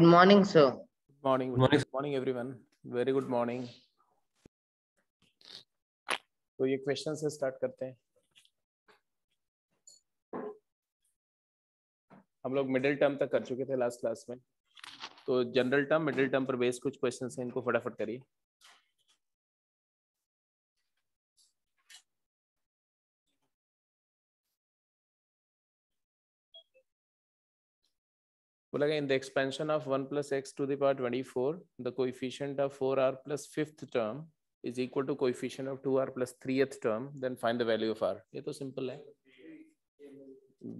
Good morning, sir. Morning. Good morning, everyone. Very good morning. तो ये question से start करते हैं. हम लोग मिडिल टर्म तक कर चुके थे लास्ट क्लास में, तो जनरल टर्म मिडिल टर्म पर बेस्ड कुछ क्वेश्चंस हैं, इनको फटाफट करिए. बोला गया इन the expansion of 1 plus x to the power 24 the coefficient of 4r plus 5th term is equal to coefficient of 2r plus 3th term, then find the value of r. ये तो simple है,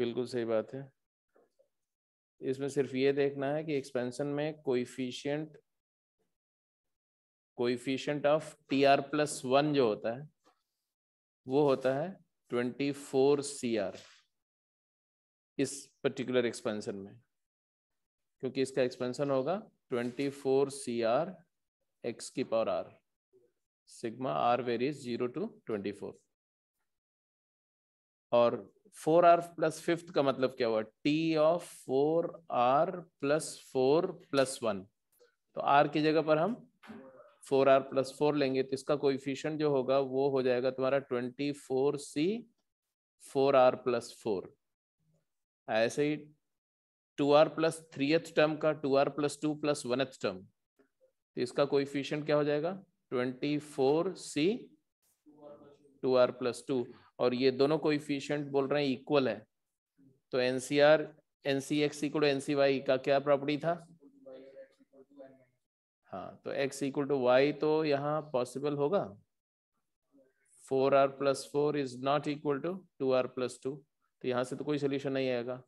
बिल्कुल सही बात है. इसमें सिर्फ ये देखना है कि एक्सपेंशन में कोएफिशिएंट ऑफ tr+1 जो होता है वो होता है 24cr इस पर्टिकुलर एक्सपेंशन में, क्योंकि इसका एक्सपेंशन होगा 24cr x की power r, sigma r varies 0 to 24. और 4r plus 5th का मतलब क्या हुआ? t of 4r plus 4 plus 1. तो r की जगह पर हम 4r plus 4 लेंगे, तो इसका कोएफिशिएंट जो होगा वो हो जाएगा तुम्हारा 24c 4r plus 4. ऐसे ही 2r plus 3th टर्म का 2r plus 2 plus 1th term, तो इसका कोएफिशिएंट क्या हो जाएगा? 24c 2r plus 2. और ये दोनों कोएफिशिएंट बोल रहे हैं इक्वल है, तो NCX इक्वल टू NCY का क्या प्रॉपर्टी था? हाँ, तो x इक्वल टू y तो यहाँ पॉसिबल होगा. 4r plus 4 is not equal to 2r plus 2, तो यहाँ से तो कोई सोल्यूशन नहीं आएगा.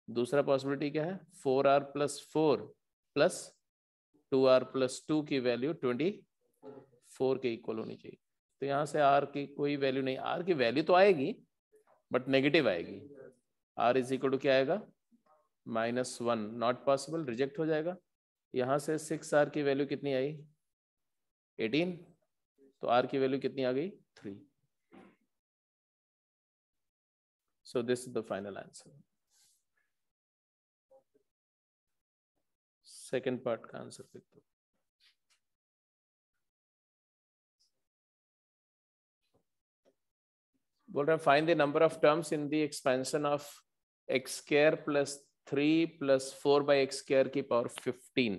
दूसरा पॉसिबिलिटी क्या है? 4r plus 4 plus 2r plus 2 की वैल्यू 24 के इक्वल होनी चाहिए. तो यहाँ से r की कोई वैल्यू नहीं, r की वैल्यू तो आएगी बट नेगेटिव आएगी. r इज इक्वल टू क्या आएगा? -1. नॉट पॉसिबल, रिजेक्ट हो जाएगा. यहाँ से 6r की वैल्यू कितनी आई? 18. तो r की वैल्यू कितनी आ गई? 3. So this is the final answer. Second part का आंसर देखते. बोल रहे हैं find the number of terms in the expansion of x square plus 3 plus 4 by x square की power 15.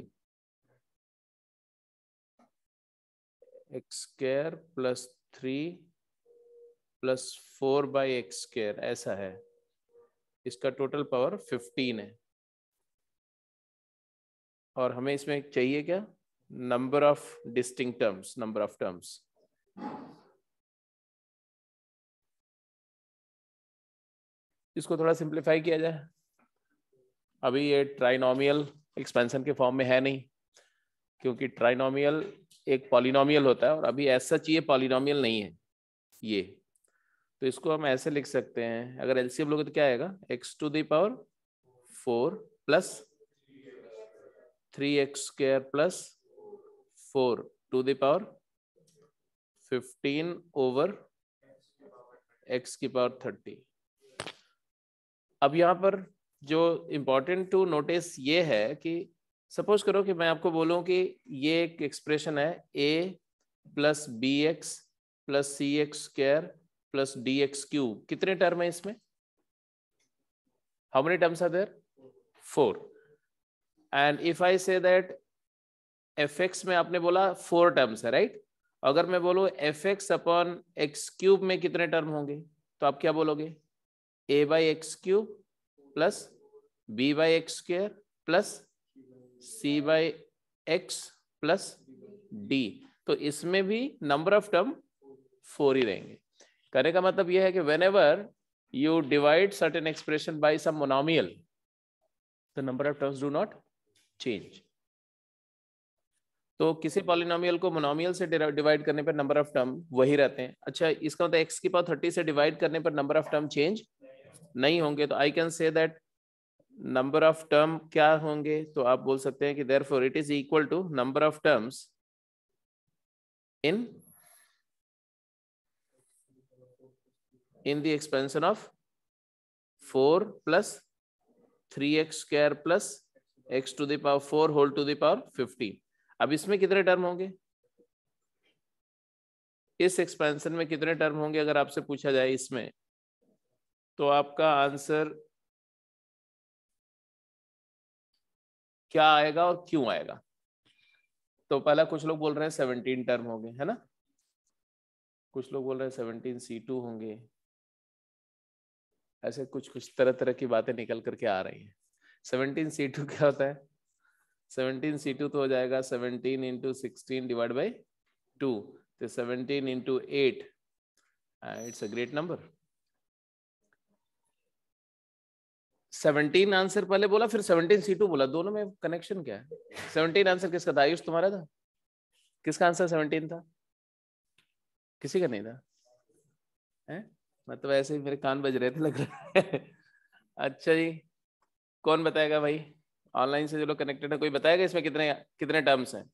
x square plus 3 plus 4 by x square ऐसा है, इसका total power 15 है. और हमें इसमें चाहिए क्या? Number of distinct terms, number of terms. इसको थोड़ा सिंप्लीफाई किया जाए. अभी ये ट्राइनोमियल एक्सपेंशन के फॉर्म में है नहीं, क्योंकि ट्राइनोमियल एक पॉलिनोमियल होता है और अभी ऐसा चाहिए पॉलिनोमियल नहीं है ये. तो इसको हम ऐसे लिख सकते हैं, अगर एलसीएम लोगे तो क्या आएगा? x to the power 4 plus 3x square plus 4 to the power 15 over x की पावर 30. अब यहाँ पर जो इम्पोर्टेंट टू नोटिस ये है कि सपोज करो कि मैं आपको बोलूं कि ये एक एक्सप्रेशन है a plus b x plus c x square plus d x cube. कितने टर्म है इसमें? How many terms are there? 4. And if I say that fx में आपने बोला 4 टर्म्स है, राइट? अगर मैं बोलूं fx अपॉन एक्स क्यूब में कितने टर्म होंगे, तो आप क्या बोलोगे? a by x cube plus b by x square plus c by x plus d. तो इसमें भी नंबर ऑफ टर्म 4 ही रहेंगे. कहने का मतलब यह है कि whenever you divide certain expression by some monomial, the number of terms do not change. तो किसी पॉलिनोमियल को मोनोमियल से डिवाइड करने पर नंबर ऑफ टर्म वही रहते हैं. अच्छा, इसका मतलब x की पावर 30 से डिवाइड करने पर नंबर ऑफ टर्म चेंज नहीं होंगे. तो I can say that number of term क्या होंगे, तो आप बोल सकते हैं कि therefore it is equal to number of terms in the expansion of 4 plus 3x square plus x to the power 4 whole to the power 15। अब इसमें कितने टर्म होंगे, इस एक्सपेंशन में कितने टर्म होंगे अगर आपसे पूछा जाए इसमें, तो आपका आंसर क्या आएगा और क्यों आएगा? तो पहला कुछ लोग बोल रहे हैं 17 टर्म होंगे, है ना, कुछ लोग बोल रहे हैं 17 C2 होंगे, ऐसे कुछ कुछ तरह तरह की बातें निकल करके आ रही हैं। 17 C2 क्या होता है? 17 C2 तो हो जाएगा 17 इंटू 16 डिवाइड बाई 2, तो 17 into 8, it's a great number. 17 answer पहले बोला, फिर 17 C2 बोला, दोनों में कनेक्शन क्या है? 17 आंसर किसका था? आयुष तुम्हारा था? किसका आंसर 17 था? किसी का नहीं था? है मतलब ऐसे ही मेरे कान बज रहे थे लग रहा है। अच्छा जी, कौन बताएगा भाई? ऑनलाइन से जो लोग कनेक्टेड है, कोई बताएगा इसमें कितने कितने टर्म्स हैं?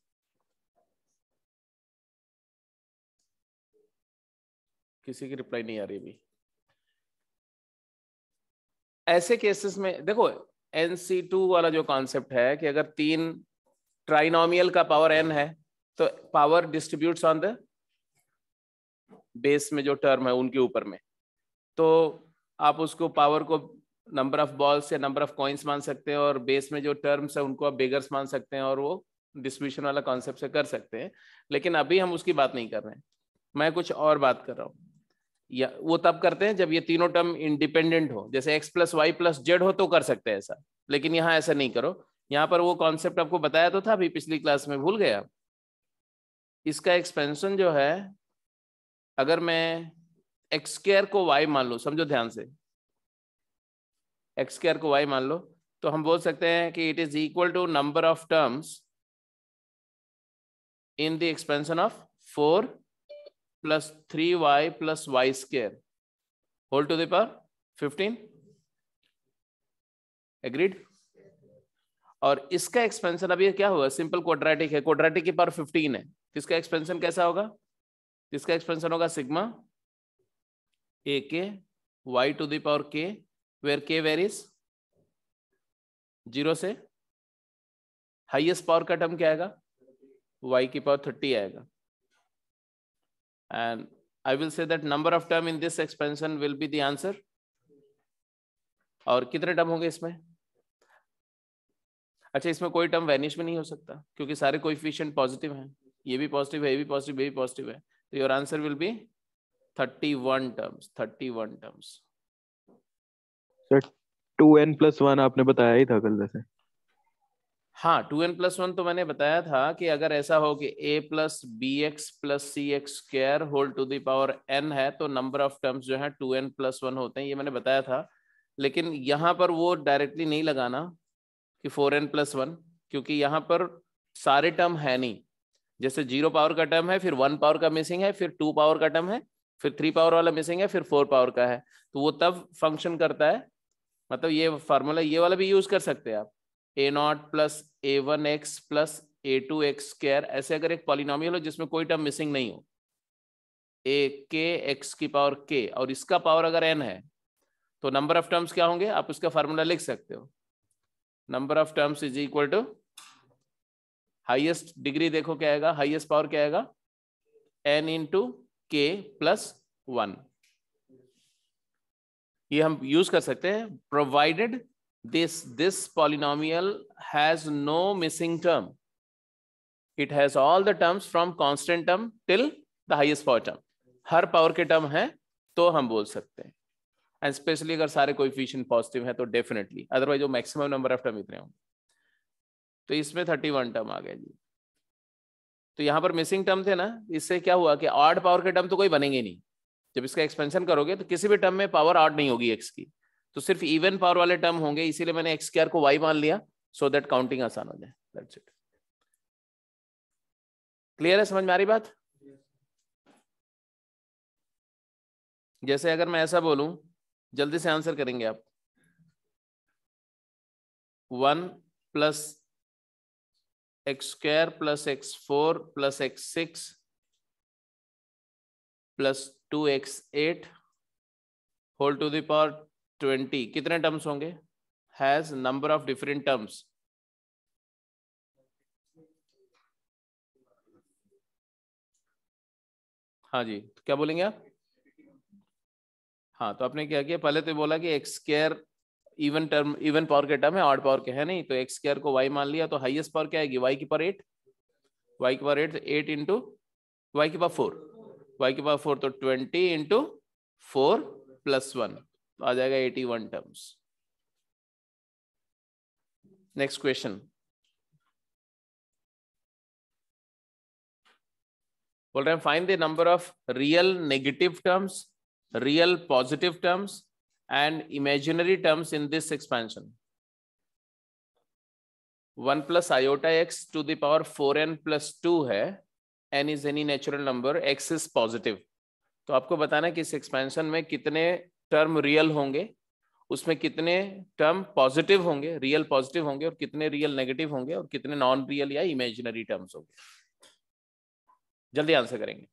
किसी की रिप्लाई नहीं आ रही अभी। ऐसे केसेस में देखो, NC2 वाला जो कॉन्सेप्ट है कि अगर 3 ट्राइनोमियल का पावर n है तो power distributes on the base में जो टर्म है उनके ऊपर में, तो आप उसको पावर को नंबर ऑफ बॉल्स या नंबर ऑफ कॉइन्स मान सकते हैं, और बेस में जो टर्म्स है उनको आप बेगर्स मान सकते हैं, और वो डिस्ट्रीब्यूशन वाला कॉन्सेप्ट से कर सकते हैं। लेकिन अभी हम उसकी बात नहीं कर रहे हैं, मैं कुछ और बात कर रहा हूँ। या वो तब करते हैं जब ये तीनों टर्म इंडिपेंडेंट हो, जैसे x plus y plus z हो तो कर सकते हैं ऐसा, लेकिन यहाँ ऐसा नहीं करो। यहाँ पर वो कॉन्सेप्ट आपको बताया तो था अभी पिछली क्लास में, भूल गया? इसका एक्सपेंशन जो है, अगर मैं एक्स स्क्वायर को y मान लो, समझो ध्यान से, एक्स स्क्वायर को y मान लो, तो हम बोल सकते हैं कि it is equal to number of terms in the expansion of 4 plus 3y plus y square whole to the power 15। Agreed? और इसका एक्सपेंशन अभी क्या हुआ, सिंपल क्वाड्रेटिक है, क्वाड्रेटिक की पावर 15 है, तो इसका एक्सपेंशन कैसा होगा? इसका एक्सपेंशन होगा sigma a k y to the power k, where k varies 0 से हाईएस्ट पावर का टर्म क्या आएगा? y की पावर 30 आएगा। And I will say that number of term in this expansion will be the answer. और कितने term होंगे इसमें? अच्छा, इसमें कोई टर्म वैनिश भी नहीं हो सकता क्योंकि सारे कोएफिशिएंट पॉजिटिव हैं, ये भी पॉजिटिव है, ये भी पॉजिटिव, ये भी पॉजिटिव है, तो your answer will be 31 terms. 31 terms. Sir 2n+1 आपने बताया ही था कल वैसे। हाँ, 2n+1 तो मैंने बताया था कि अगर ऐसा हो कि a plus b x plus c x square whole to the power n है तो नंबर ऑफ टर्म्स जो है 2n+1 होते हैं, ये मैंने बताया था। लेकिन यहाँ पर वो डायरेक्टली नहीं लगाना कि 4n+1, क्योंकि यहाँ पर सारे टर्म है नहीं। जैसे 0 पावर का टर्म है, फिर 1 पावर का मिसिंग है, फिर 2 पावर का टर्म है, फिर 3 पावर वाला मिसिंग है, फिर 4 पावर का है, तो वो तब फंक्शन करता है। मतलब ये फार्मूला ये वाला भी यूज कर सकते हैं आप, a0 plus a1x plus a2x square, ऐसे अगर एक पॉलिनोमियल हो जिसमें कोई टर्म मिसिंग नहीं हो, a k x की पावर k, और इसका पावर अगर n है, तो नंबर ऑफ टर्म्स क्या होंगे, आप उसका फार्मूला लिख सकते हो। Number of terms is equal to highest degree, देखो क्या आएगा, हाईएस्ट पावर क्या आएगा, n इंटू k प्लस 1। ये हम यूज कर सकते हैं provided this polynomial has no missing term, it has all the terms from constant term till the highest power term। Her power के टर्म है तो हम बोल सकते हैं, एंड स्पेशली अगर सारे कोएफिशिएंट पॉजिटिव है तो डेफिनेटली, अदरवाइज जो मैक्सिमम नंबर ऑफ टर्म इतने होंगे। तो इसमें 31 टर्म आ गए जी। तो यहाँ पर मिसिंग टर्म थे ना, इससे क्या हुआ कि ऑड पावर के टर्म तो कोई बनेंगे नहीं। जब इसका एक्सपेंशन करोगे तो किसी भी टर्म में पावर ऑड नहीं होगी एक्स की, तो सिर्फ इवन पावर वाले टर्म होंगे, इसीलिए मैंने एक्स स्क्वायर को वाई मान लिया सो दैट काउंटिंग आसान हो जाए। That's it. क्लियर है? समझ में आ रही बात? जैसे अगर मैं ऐसा बोलूं, जल्दी से आंसर करेंगे आप, 1 plus x square plus x4 plus x6 plus 2x8 whole to the power 20 कितने टर्म्स होंगे? Has number of different terms हाँ जी, तो क्या बोलेंगे आप? हाँ, तो आपने क्या किया, पहले तो बोला कि x square even term, even power के टर्म है, ऑड पावर के है नहीं, तो एक्स स्क्वायर को वाई मान लिया, तो हाईएस्ट पावर क्या आएगी? वाई की पावर 8, वाई की पावर 8 इंटू वाई की पावर 4, वाई की पावर 4 तो 20 इंटू 4 प्लस 1, तो आ जाएगा 81 टर्म्स। नेक्स्ट क्वेश्चन, बोल रहे हैं find the number of real negative terms, real positive terms and imaginary terms in this expansion. 1 plus iota x to the power 4n plus 2 है, n is any natural number, x is positive. तो आपको बताना है कि इस expansion में कितने term real होंगे, उसमें कितने टर्म पॉजिटिव होंगे, रियल पॉजिटिव होंगे, और कितने रियल नेगेटिव होंगे, और कितने नॉन रियल या इमेजिनरी टर्म्स होंगे। जल्दी आंसर करेंगे।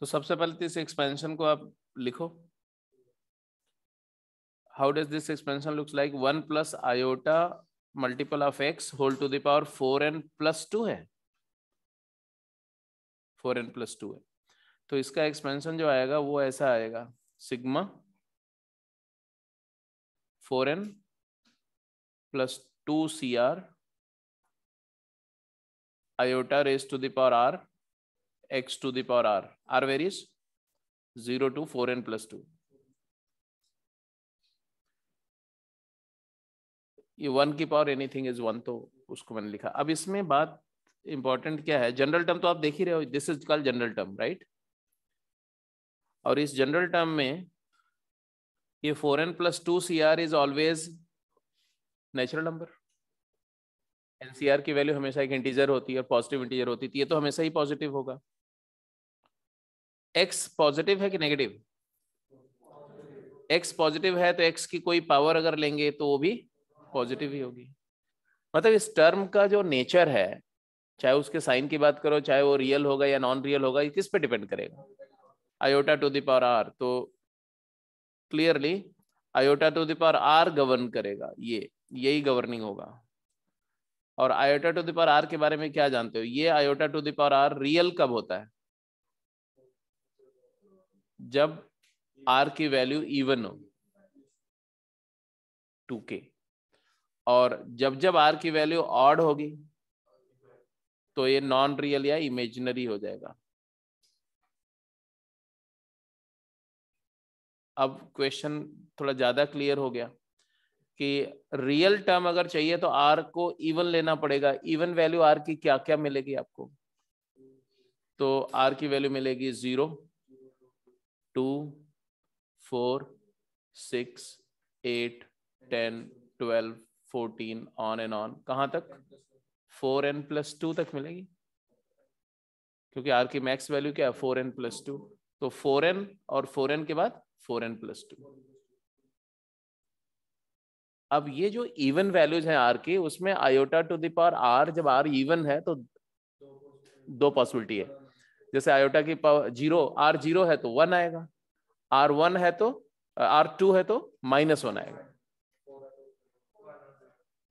तो सबसे पहले तो इस एक्सपेंशन को आप लिखो। How does this expansion looks like? 1 plus iota multiple of x whole to the power 4n plus 2 है, 4n प्लस 2 है, तो इसका एक्सपेंशन जो आएगा वो ऐसा आएगा, sigma 4n plus 2 CR iota raised to the power r x to the power r varies 0 to 4n plus 2। ये 1 की पावर एनीथिंग इज 1, तो उसको मैंने लिखा। अब इसमें बात इंपॉर्टेंट क्या है, जनरल टर्म तो आप देख ही रहे हो, this is called general term, right? और इस जनरल टर्म में ये 4n plus 2 CR is always natural number. NCR की वैल्यू हमेशा एक इंटीजर होती है और पॉजिटिव इंटीजर होती है, ये तो हमेशा ही पॉजिटिव होगा। एक्स पॉजिटिव है कि नेगेटिव? एक्स पॉजिटिव है तो एक्स की कोई पावर अगर लेंगे तो वो भी पॉजिटिव ही होगी। मतलब इस टर्म का जो नेचर है, चाहे उसके साइन की बात करो, चाहे वो रियल होगा या नॉन रियल होगा, ये किस पे डिपेंड करेगा? Iota to the power r, तो clearly iota to the power r govern करेगा, ये यही गवर्निंग होगा। और iota to the power r के बारे में क्या जानते हो? ये iota to the power r real कब होता है? जब आर की वैल्यू इवन हो, 2k, और जब जब आर की वैल्यू ऑड होगी तो ये नॉन रियल या इमेजिनरी हो जाएगा। अब क्वेश्चन थोड़ा ज्यादा क्लियर हो गया कि रियल टर्म अगर चाहिए तो आर को इवन लेना पड़ेगा। इवन वैल्यू आर की क्या क्या मिलेगी आपको? तो आर की वैल्यू मिलेगी 0, 2, 4, 6, 8, 10, 12, 14 ऑन एंड ऑन। कहां तक? 4n प्लस 2 तक मिलेगी, क्योंकि आर की मैक्स वैल्यू क्या है? 4n plus 2। तो 4n और 4n के बाद 4n प्लस 2। अब ये जो इवन वैल्यूज हैं आर की, उसमें iota to the power r, जब आर इवन है तो दो पॉसिबिलिटी है। जैसे आयोटा की पावर 0, आर 0 है तो 1 आएगा, आर 1 है तो, आर 2 है तो -1 आएगा।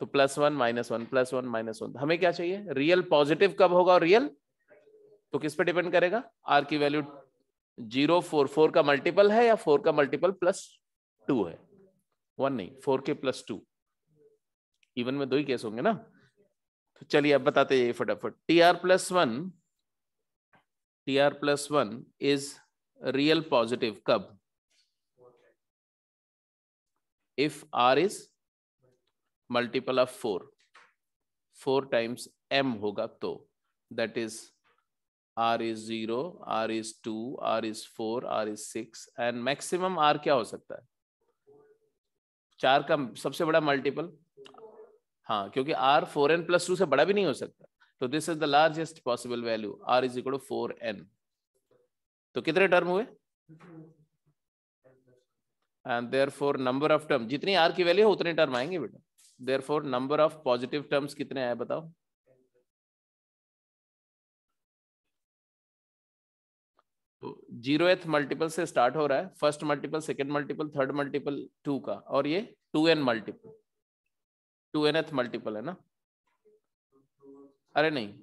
तो +1 -1 +1 -1। हमें क्या चाहिए? रियल पॉजिटिव कब होगा? और रियल तो किस पे डिपेंड करेगा? आर की वैल्यू 0, 4, 4 का मल्टीपल है या 4 का मल्टीपल +2 है? 1 नहीं, 4 के +2। इवन में दो ही केस होंगे ना। तो चलिए अब बताते हैं फटाफट। TR+1 इज रियल पॉजिटिव कब? If R is multiple of 4, 4 times m होगा तो, that is R is 0, R is 2, R is 4, R is 6 and maximum R क्या हो सकता है? 4 का सबसे बड़ा मल्टीपल, हाँ, क्योंकि R 4n+2 से बड़ा भी नहीं हो सकता, तो this is the largest possible value, R is equal to 4n। तो कितने टर्म हुए? And therefore number of term, जितनी R की वैल्यू है उतने टर्म आएंगे बेटा। Therefore number of positive terms कितने आए बताओ? तो 0th मल्टीपल से स्टार्ट हो रहा है, first multiple, second multiple, third multiple 2 का, और ये 2n मल्टीपल, 2nth मल्टीपल है ना? अरे नहीं,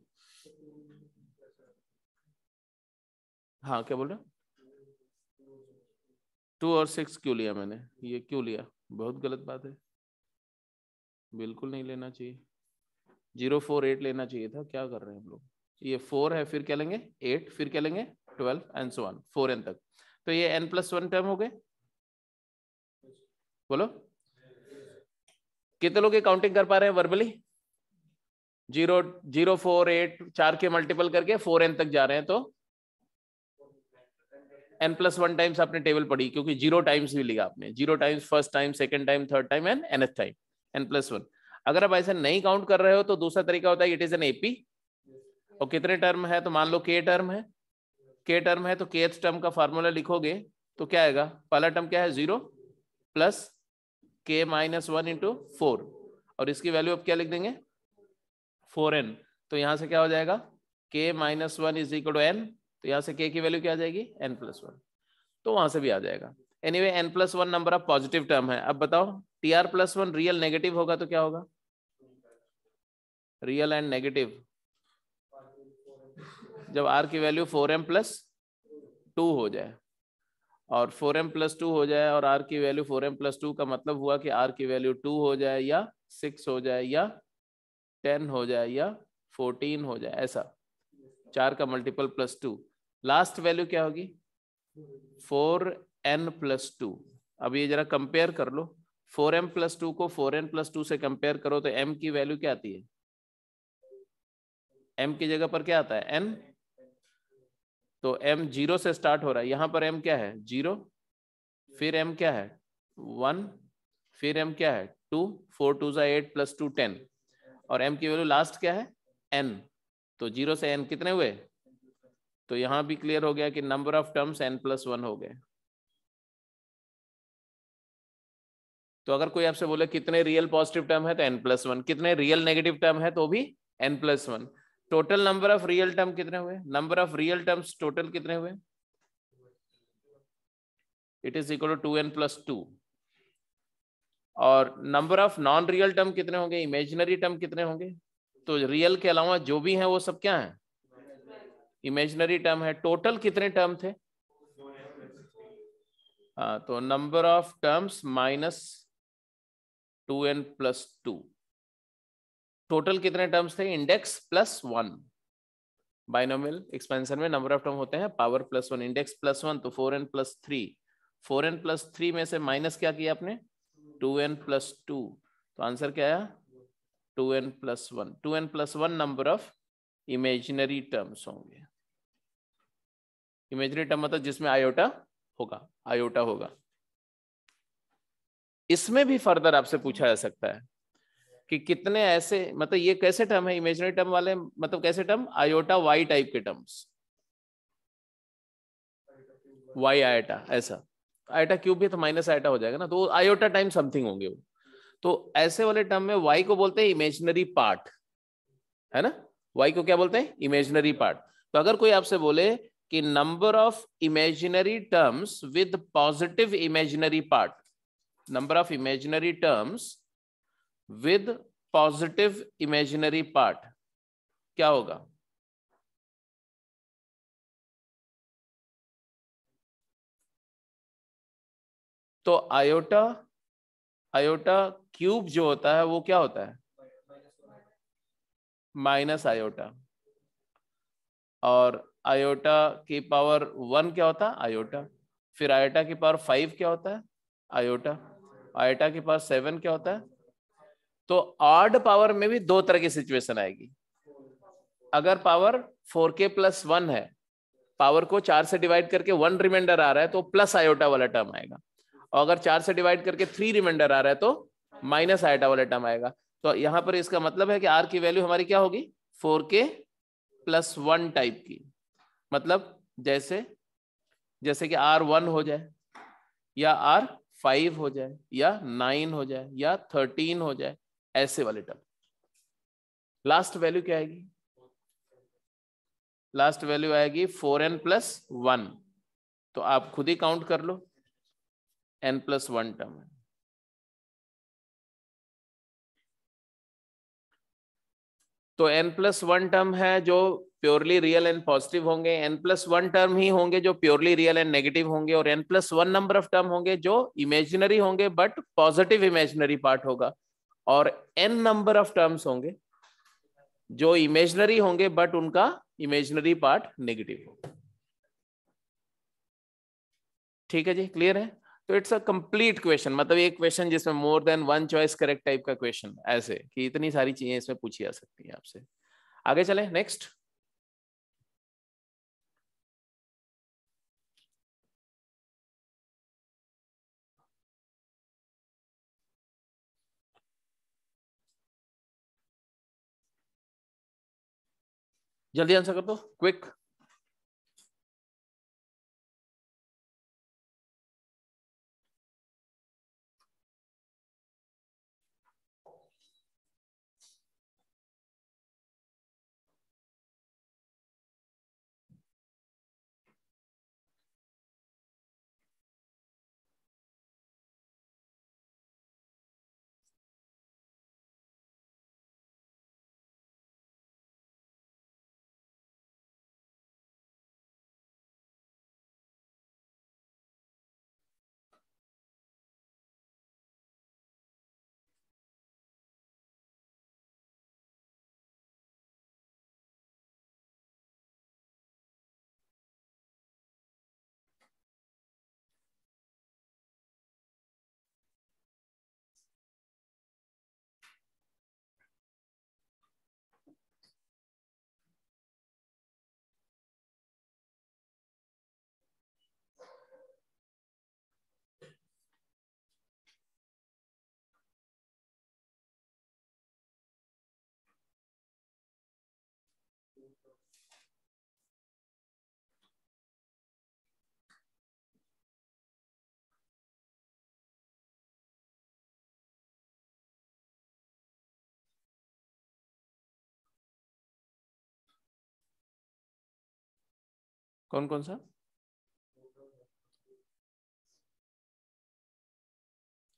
हाँ क्या बोल रहे? 2 और 6 क्यों लिया मैंने? ये क्यों लिया? बहुत गलत बात है, बिल्कुल नहीं लेना चाहिए। 0, 4, 8 लेना चाहिए था। क्या कर रहे हैं हम लोग? ये 4 है, फिर क्या लेंगे? 8, फिर क्या लेंगे? 12 एंड सो ऑन 4n तक। तो ये n+1 टर्म हो गए। बोलो कितने लोग काउंटिंग कर पा रहे हैं वर्बली? 0, 0, 4, 8, 4 के मल्टीपल करके 4n तक जा रहे हैं, तो n+1 टाइम्स आपने टेबल पढ़ी, क्योंकि 0 टाइम्स भी लिया आपने, 0 times first time, second time, third time and nth time, n+1। अगर आप ऐसे नहीं काउंट कर रहे हो तो दूसरा तरीका होता है, इट इज एन एपी। और कितने टर्म है? तो मान लो k टर्म है, k टर्म है तो kth टर्म का फार्मूला लिखोगे तो क्या आएगा? पहला टर्म क्या है? 0 प्लस k-1 इंटू 4, और इसकी वैल्यू अब क्या लिख देंगे? 4n। तो यहां से क्या हो जाएगा? k-1 is equal to n, तो यहां से k की वैल्यू क्या आ जाएगी? n+1। तो वहां से भी आ जाएगा। Anyway n+1 number of positive term है। अब बताओ tr+1 रियल नेगेटिव होगा तो क्या होगा? रियल एंड नेगेटिव, जब r की वैल्यू 4m+2 हो जाए, और 4m+2 हो जाए, और r की वैल्यू 4m+2 का मतलब हुआ कि r की वैल्यू 2 हो जाए, या 6 हो जाए, या 10 हो जाए, या 14 हो जाए, ऐसा 4 का मल्टीपल +2, लास्ट वैल्यू क्या होगी? 4n+2। अब ये जरा कंपेयर कर लो, 4m+2 को 4n+2 से कंपेयर करो तो m की वैल्यू क्या आती है? m की जगह पर क्या आता है? n। तो m 0 से स्टार्ट हो रहा है, यहां पर m क्या है? 0, फिर m क्या है? 1, फिर m क्या है? 2, 4 2 8 + 2 10, और m की वैल्यू लास्ट क्या है? n। तो 0 से n कितने हुए? तो यहां भी क्लियर हो गया कि नंबर ऑफ टर्म्स n+1 हो गए। तो अगर कोई आपसे बोले कितने रियल पॉजिटिव टर्म है तो n+1, कितने रियल नेगेटिव टर्म है तो भी n+1। Total number of real term कितने हुए? Number of real terms total कितने हुए? It is equal to 2n+2। और number of non real term कितने होंगे? इमेजिनरी टर्म कितने होंगे? तो रियल के अलावा जो भी हैं वो सब क्या है? इमेजिनरी टर्म है। टोटल कितने टर्म थे? तो number of terms -2n+2। Total कितने टर्म्स थे? इंडेक्स +1। बाइनोमियल एक्सपेंशन में नंबर ऑफ टर्म होते हैं पावर +1, इंडेक्स +1, तो 4n+3। 4n+3 में से माइनस क्या किया आपने? 2n+2। तो आंसर क्या आया? 2n+1। 2n+1 number of imaginary terms होंगे। इमेजिनरी टर्म मतलब जिसमें आयोटा होगा, आयोटा होगा। इसमें भी फर्दर आपसे पूछा जा सकता है कि कितने ऐसे, मतलब ये कैसे टर्म है इमेजिनरी टर्म वाले, मतलब कैसे टर्म? आयोटा वाई टाइप के टर्म्स, वाई आयोटा, ऐसा आयोटा क्यूब भी तो माइनस आयोटा हो जाएगा ना, तो आयोटा टाइम समथिंग होंगे वो। तो ऐसे वाले टर्म में वाई को बोलते हैं इमेजिनरी पार्ट, है ना? वाई को क्या बोलते हैं? Imaginary part. तो अगर कोई आपसे बोले कि number of imaginary terms with positive imaginary part, number of imaginary terms with positive imaginary part, क्या होगा? तो आयोटा, आयोटा क्यूब जो होता है वो क्या होता है? Minus iota. और आयोटा की पावर 1 क्या होता है? आयोटा। फिर आयोटा की पावर 5 क्या होता है? आयोटा। आयोटा की पावर 7 क्या होता है? तो ऑड पावर में भी दो तरह की सिचुएशन आएगी। अगर पावर 4k + 1 है, पावर को 4 से डिवाइड करके 1 रिमाइंडर आ रहा है तो प्लस आयोटा वाला टर्म आएगा, और अगर 4 से डिवाइड करके 3 रिमाइंडर आ रहा है तो माइनस आयोटा वाला टर्म आएगा। तो यहां पर इसका मतलब है कि आर की वैल्यू हमारी क्या होगी, 4k + 1 टाइप की। मतलब जैसे जैसे कि R1 हो जाए, या R5 हो जाए, या 9 हो जाए, या 13 हो जाए, ऐसे वाले टर्म। लास्ट वैल्यू क्या आएगी, लास्ट वैल्यू आएगी 4n + 1। तो आप खुद ही काउंट कर लो, n + 1 टर्म है। तो n + 1 टर्म है जो प्योरली रियल एंड पॉजिटिव होंगे, n + 1 टर्म ही होंगे जो प्योरली रियल एंड नेगेटिव होंगे, और n + 1 नंबर ऑफ टर्म होंगे जो इमेजिनरी होंगे बट पॉजिटिव इमेजिनरी पार्ट होगा, और n नंबर ऑफ टर्म्स होंगे जो इमेजिनरी होंगे बट उनका इमेजिनरी पार्ट नेगेटिव होगा। ठीक है जी, क्लियर है। तो इट्स अ कंप्लीट क्वेश्चन, मतलब एक क्वेश्चन जिसमें more than 1 choice correct type का क्वेश्चन, ऐसे कि इतनी सारी चीजें इसमें पूछी जा सकती हैं आपसे। आगे चलें, नेक्स्ट। जल्दी आंसर कर दो, क्विक। कौन कौन सा,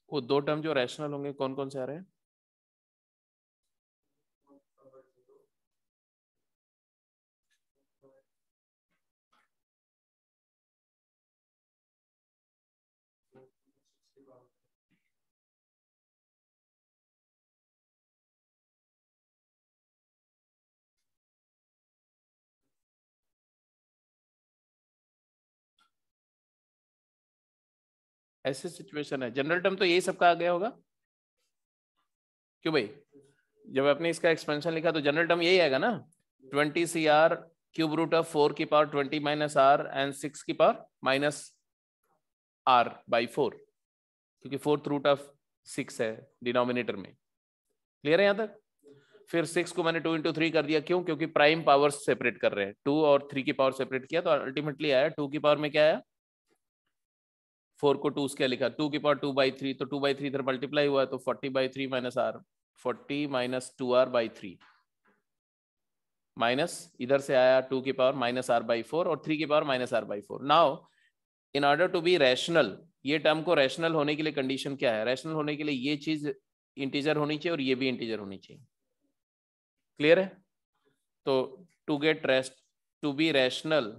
वो 2 टर्म जो रैशनल होंगे कौन कौन से आ रहे हैं? ऐसे सिचुएशन है, जनरल टर्म तो यही सबका आ गया होगा, क्यों भाई? जब आपने इसका एक्सपेंशन लिखा तो जनरल टर्म यही आएगा ना, 20 CR क्यूब रूट ऑफ 4 की पावर 20 - R एंड 6 की पावर -R/4, क्योंकि 4th रूट ऑफ 6 है डिनोमिनेटर में। क्लियर है यहाँ तक? फिर 6 को मैंने 2 × 3 कर दिया, क्यों? क्योंकि प्राइम पावर्स सेपरेट कर रहे हैं, 2 और 3 की पावर सेपरेट किया तो अल्टीमेटली आया 2 की पावर में क्या आया, 4 को 2 क्या लिखा, 2 की पावर 2/3, तो 2/3 इधर मल्टीप्लाई हुआ है तो 40/3 - R, 40 - 2R/3, माइनस इधर से आया 2 की पावर -R/4 और 3 की पावर -R/4। Now in order to be rational, ये टर्म को रैशनल होने के लिए कंडीशन क्या है, रैशनल होने के लिए ये चीज इंटीजर होनी चाहिए और ये भी इंटीजर होनी चाहिए। क्लियर है? तो to get rest, to be rational,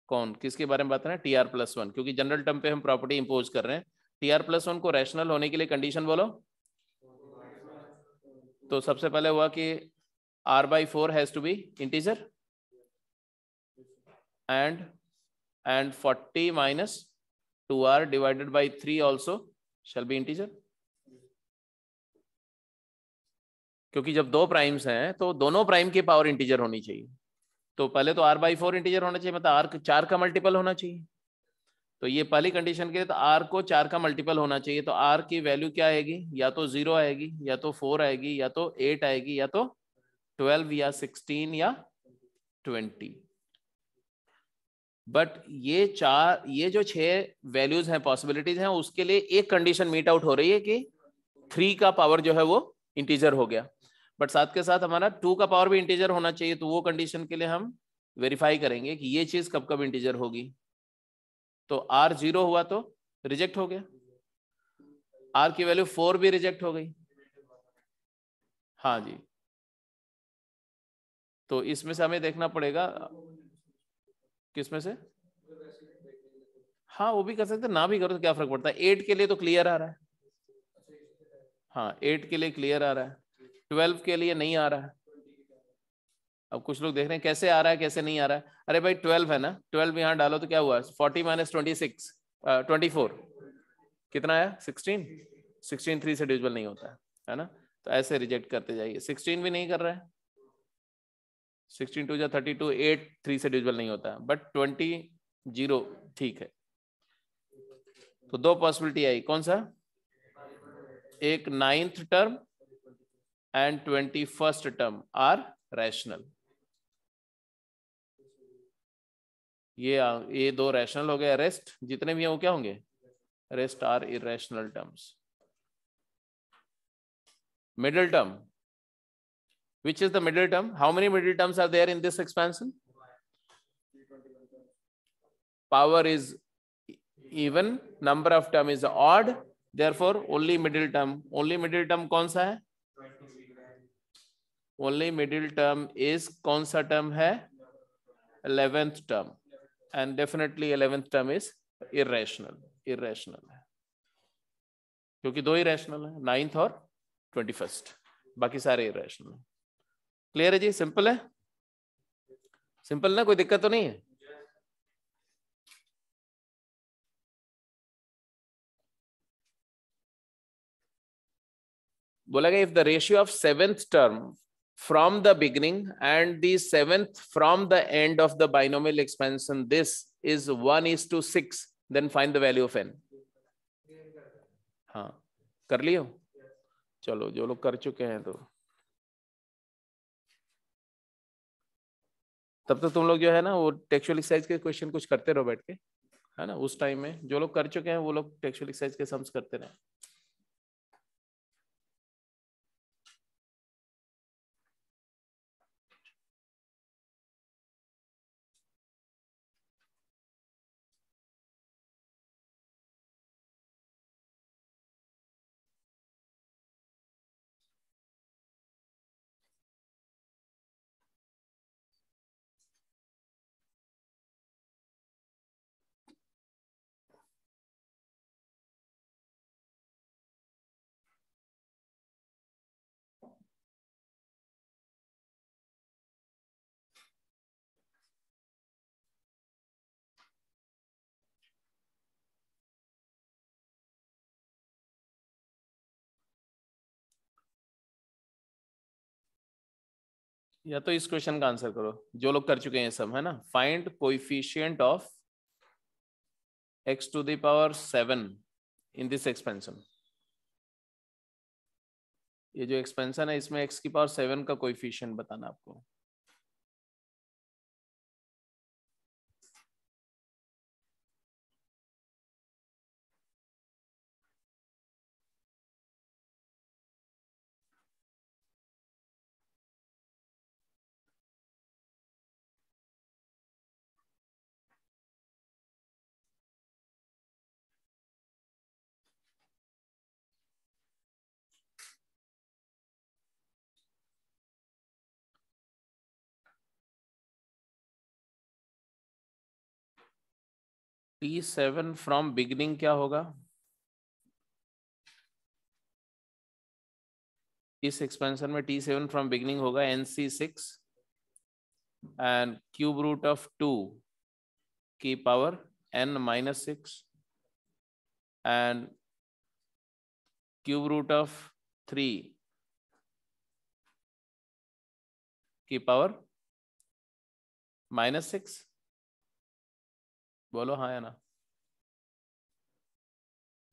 कौन किसके बारे में बात है, TR+1, क्योंकि जनरल टर्म पे हम प्रॉपर्टी इंपोज कर रहे हैं। TR+1 को रैशनल होने के लिए कंडीशन बोलो। तो सबसे पहले हुआ कि R/4 has to be integer and 40 - 2R divided by 3 also shall be integer. क्योंकि जब दो प्राइम्स हैं तो दोनों प्राइम की पावर इंटीजर होनी चाहिए। तो पहले तो r/4 इंटीजर होना चाहिए, मतलब r 4 का मल्टीपल होना चाहिए। तो ये पहली कंडीशन के लिए तो r को 4 का मल्टीपल होना चाहिए। तो r की वैल्यू क्या आएगी, या तो 0 आएगी, या तो 4 आएगी, या तो 8 आएगी, या तो 12 या 16 या 20। बट ये जो 6 वैल्यूज हैं, पॉसिबिलिटीज हैं, उसके लिए एक कंडीशन मीट आउट हो रही है कि 3 का पावर जो है वो इंटीजर हो गया। बट साथ के साथ हमारा 2 का पावर भी इंटीजर होना चाहिए। तो वो कंडीशन के लिए हम वेरीफाई करेंगे कि ये चीज कब कब इंटीजर होगी। तो r 0 हुआ तो रिजेक्ट हो गया, r की वैल्यू 4 भी रिजेक्ट हो गई। हाँ जी, तो इसमें से हमें देखना पड़ेगा किसमें से। हाँ वो भी कर सकते, ना भी करो तो क्या फर्क पड़ता है। 8 के लिए तो क्लियर आ रहा है। हाँ 8 के लिए क्लियर आ रहा है, 12 के लिए नहीं आ रहा है। अब कुछ लोग देख रहे हैं कैसे आ रहा है कैसे नहीं आ रहा है। अरे भाई 12 है ना, 12 यहाँ डालो तो क्या हुआ, 40 - 26 24 कितना आया, 16। 16 3 से डिविजिबल नहीं होता है ना। तो ऐसे रिजेक्ट करते जाइए। 16 भी नहीं कर रहा है, 16 2 × 32, 8 3 से डिविजिबल नहीं होता, बट 20 0 ठीक है। तो दो पॉसिबिलिटी आई, कौन सा, एक 9th term and 21st term are rational. ये दो रैशनल हो गए, रेस्ट जितने भी हैं वो क्या होंगे, rest are irrational terms. Middle term, which is the middle term, how many middle terms are there in this expansion? Power is even, number of term is odd, therefore only middle term। only middle term कौन सा है, only middle term is कौन सा term है, 11th term, and definitely 11th term is irrational है, क्योंकि दो ही rational है, 9th और 21st, बाकी सारे इरेशनल है। क्लियर है जी, सिंपल है, सिंपल ना, कोई दिक्कत तो नहीं है। बोला गया, if the ratio of 7th term from the beginning and the 7th from the end of the binomial expansion, this is 1:6, then find the value of n। हाँ कर लियो, चलो जो लोग कर चुके हैं तो तब तो तुम लोग जो है ना वो टेक्सचुअल एक्सरसाइज के क्वेश्चन कुछ करते रहो बैठ के, है ना। उस टाइम में जो लोग कर चुके हैं वो लोग टेक्सचुअल एक्सरसाइज के सम्स करते रहे। या तो इस क्वेश्चन का आंसर करो जो लोग कर चुके हैं सब, है ना। Find coefficient of x⁻7 in this expansion. ये जो एक्सपेंशन है इसमें x⁻7 का कोएफिशिएंट बताना आपको। T7 फ्रॉम बिगिनिंग क्या होगा, इस एक्सपेंशन में T7 फ्रॉम बिगिनिंग होगा NC6 and cube root of 2 की power n-6 and cube root of 3 की पावर -6, बोलो हाँ या ना।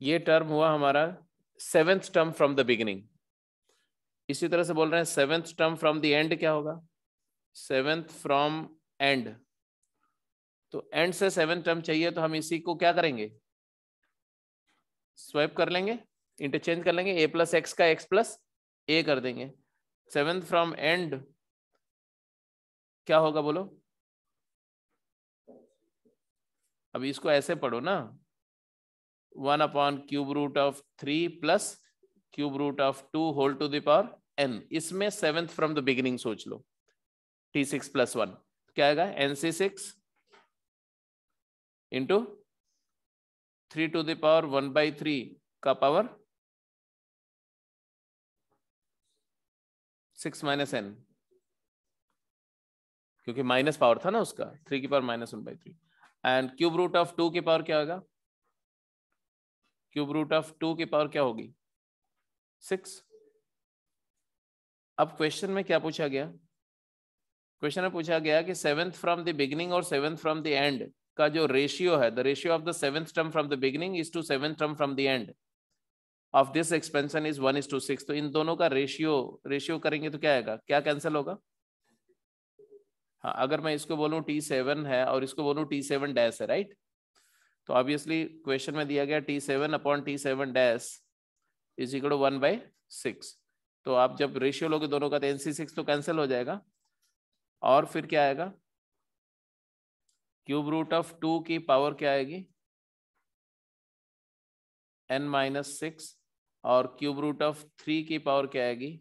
ये टर्म हुआ हमारा 7th term from the beginning. इसी तरह से बोल रहे हैं 7th term from the and क्या होगा, 7th फ्रॉम एंड। तो एंड से 7th टर्म चाहिए तो हम इसी को क्या करेंगे, स्वैप कर लेंगे, इंटरचेंज कर लेंगे, a प्लस एक्स का x प्लस a कर देंगे। 7th फ्रॉम एंड क्या होगा बोलो, अभी इसको ऐसे पढ़ो ना, 1/³ plus ⁵2 whole to the power n। इसमें 7th फ्रॉम द बिगिनिंग सोच लो, t6 + 1 क्या आएगा, nc6 into 3 to the power 1/3 का पावर 6 - n, क्योंकि माइनस पावर था ना उसका, 3 की पावर -1/3। एंड ⁵2 की पावर क्या होगा, ⁵2 की पावर क्या होगी, 6। अब क्वेश्चन में क्या पूछा गया, क्वेश्चन में पूछा गया कि 7th फ्रॉम द बिगिनिंग और 7th फ्रॉम द एंड का जो रेशियो है, the ratio of the 7th term from the beginning is to 7th term from the end of this expansion is 1:6। तो इन दोनों का रेशियो करेंगे तो क्या आएगा, क्या कैंसिल होगा। हाँ, अगर मैं इसको बोलूं T7 है और इसको बोलूं T7 डैश है, राइट, तो ऑब्वियसली क्वेश्चन में दिया गया T7/T7 dash is equal to 1/6। तो आप जब रेशियो लोगे दोनों का तो NC6 तो कैंसिल हो जाएगा, और फिर क्या आएगा, ⁵2 की पावर क्या आएगी, n-6, और ⁵3 की पावर क्या आएगी,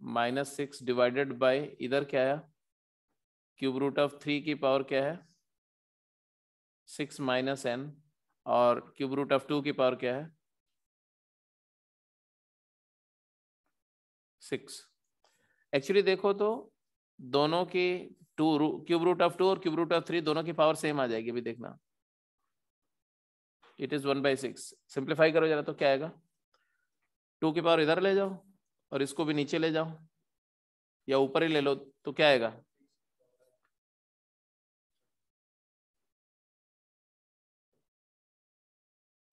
-6 डिवाइडेड बाय इधर क्या है, ⁵3 की पावर क्या है, 6 - n, और ⁵2 की पावर क्या है, 6। एक्चुअली देखो तो दोनों की ⁵2 और ⁵3 दोनों की पावर सेम आ जाएगी, अभी देखना, इट इज 1/6। सिंप्लीफाई करो जरा तो क्या आएगा, 2 की पावर इधर ले जाओ और इसको भी नीचे ले जाओ या ऊपर ही ले लो तो क्या आएगा,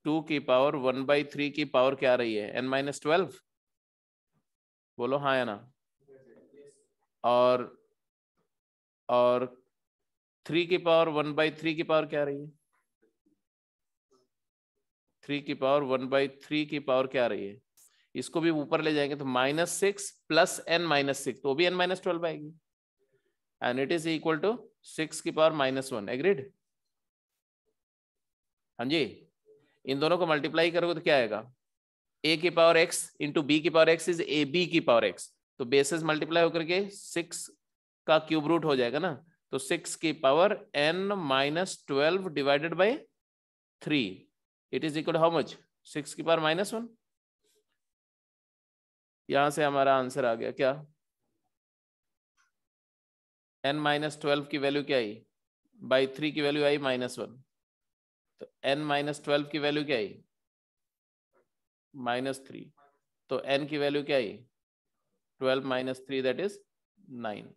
टू की पावर 1/3 की पावर क्या आ रही है, n-12, बोलो हाँ या ना। और 3 की पावर 1/3 की पावर क्या आ रही है, 3 की पावर 1/3 की पावर क्या आ रही है, इसको भी ऊपर ले जाएंगे तो -6 + n-6 तो भी n-12 आएगी, and it is equal to 6 की पावर -1। एग्रीड, हाँ जी। इन दोनों को मल्टीप्लाई करोगे तो क्या आएगा, a की पावर x इंटू b की पावर x इज ab की पावर x। तो बेसिस मल्टीप्लाई होकर के 6 का क्यूब रूट हो जाएगा ना, तो 6 की power n-12 divided by 3 it is equal how much, 6 की पावर -1। यहां से हमारा आंसर आ गया क्या, n-12 की वैल्यू क्या आई, बाई 3 की वैल्यू आई -1, तो n-12 की वैल्यू क्या आई, -3, तो n की वैल्यू क्या आई, 12 - 3 दैट इज 9।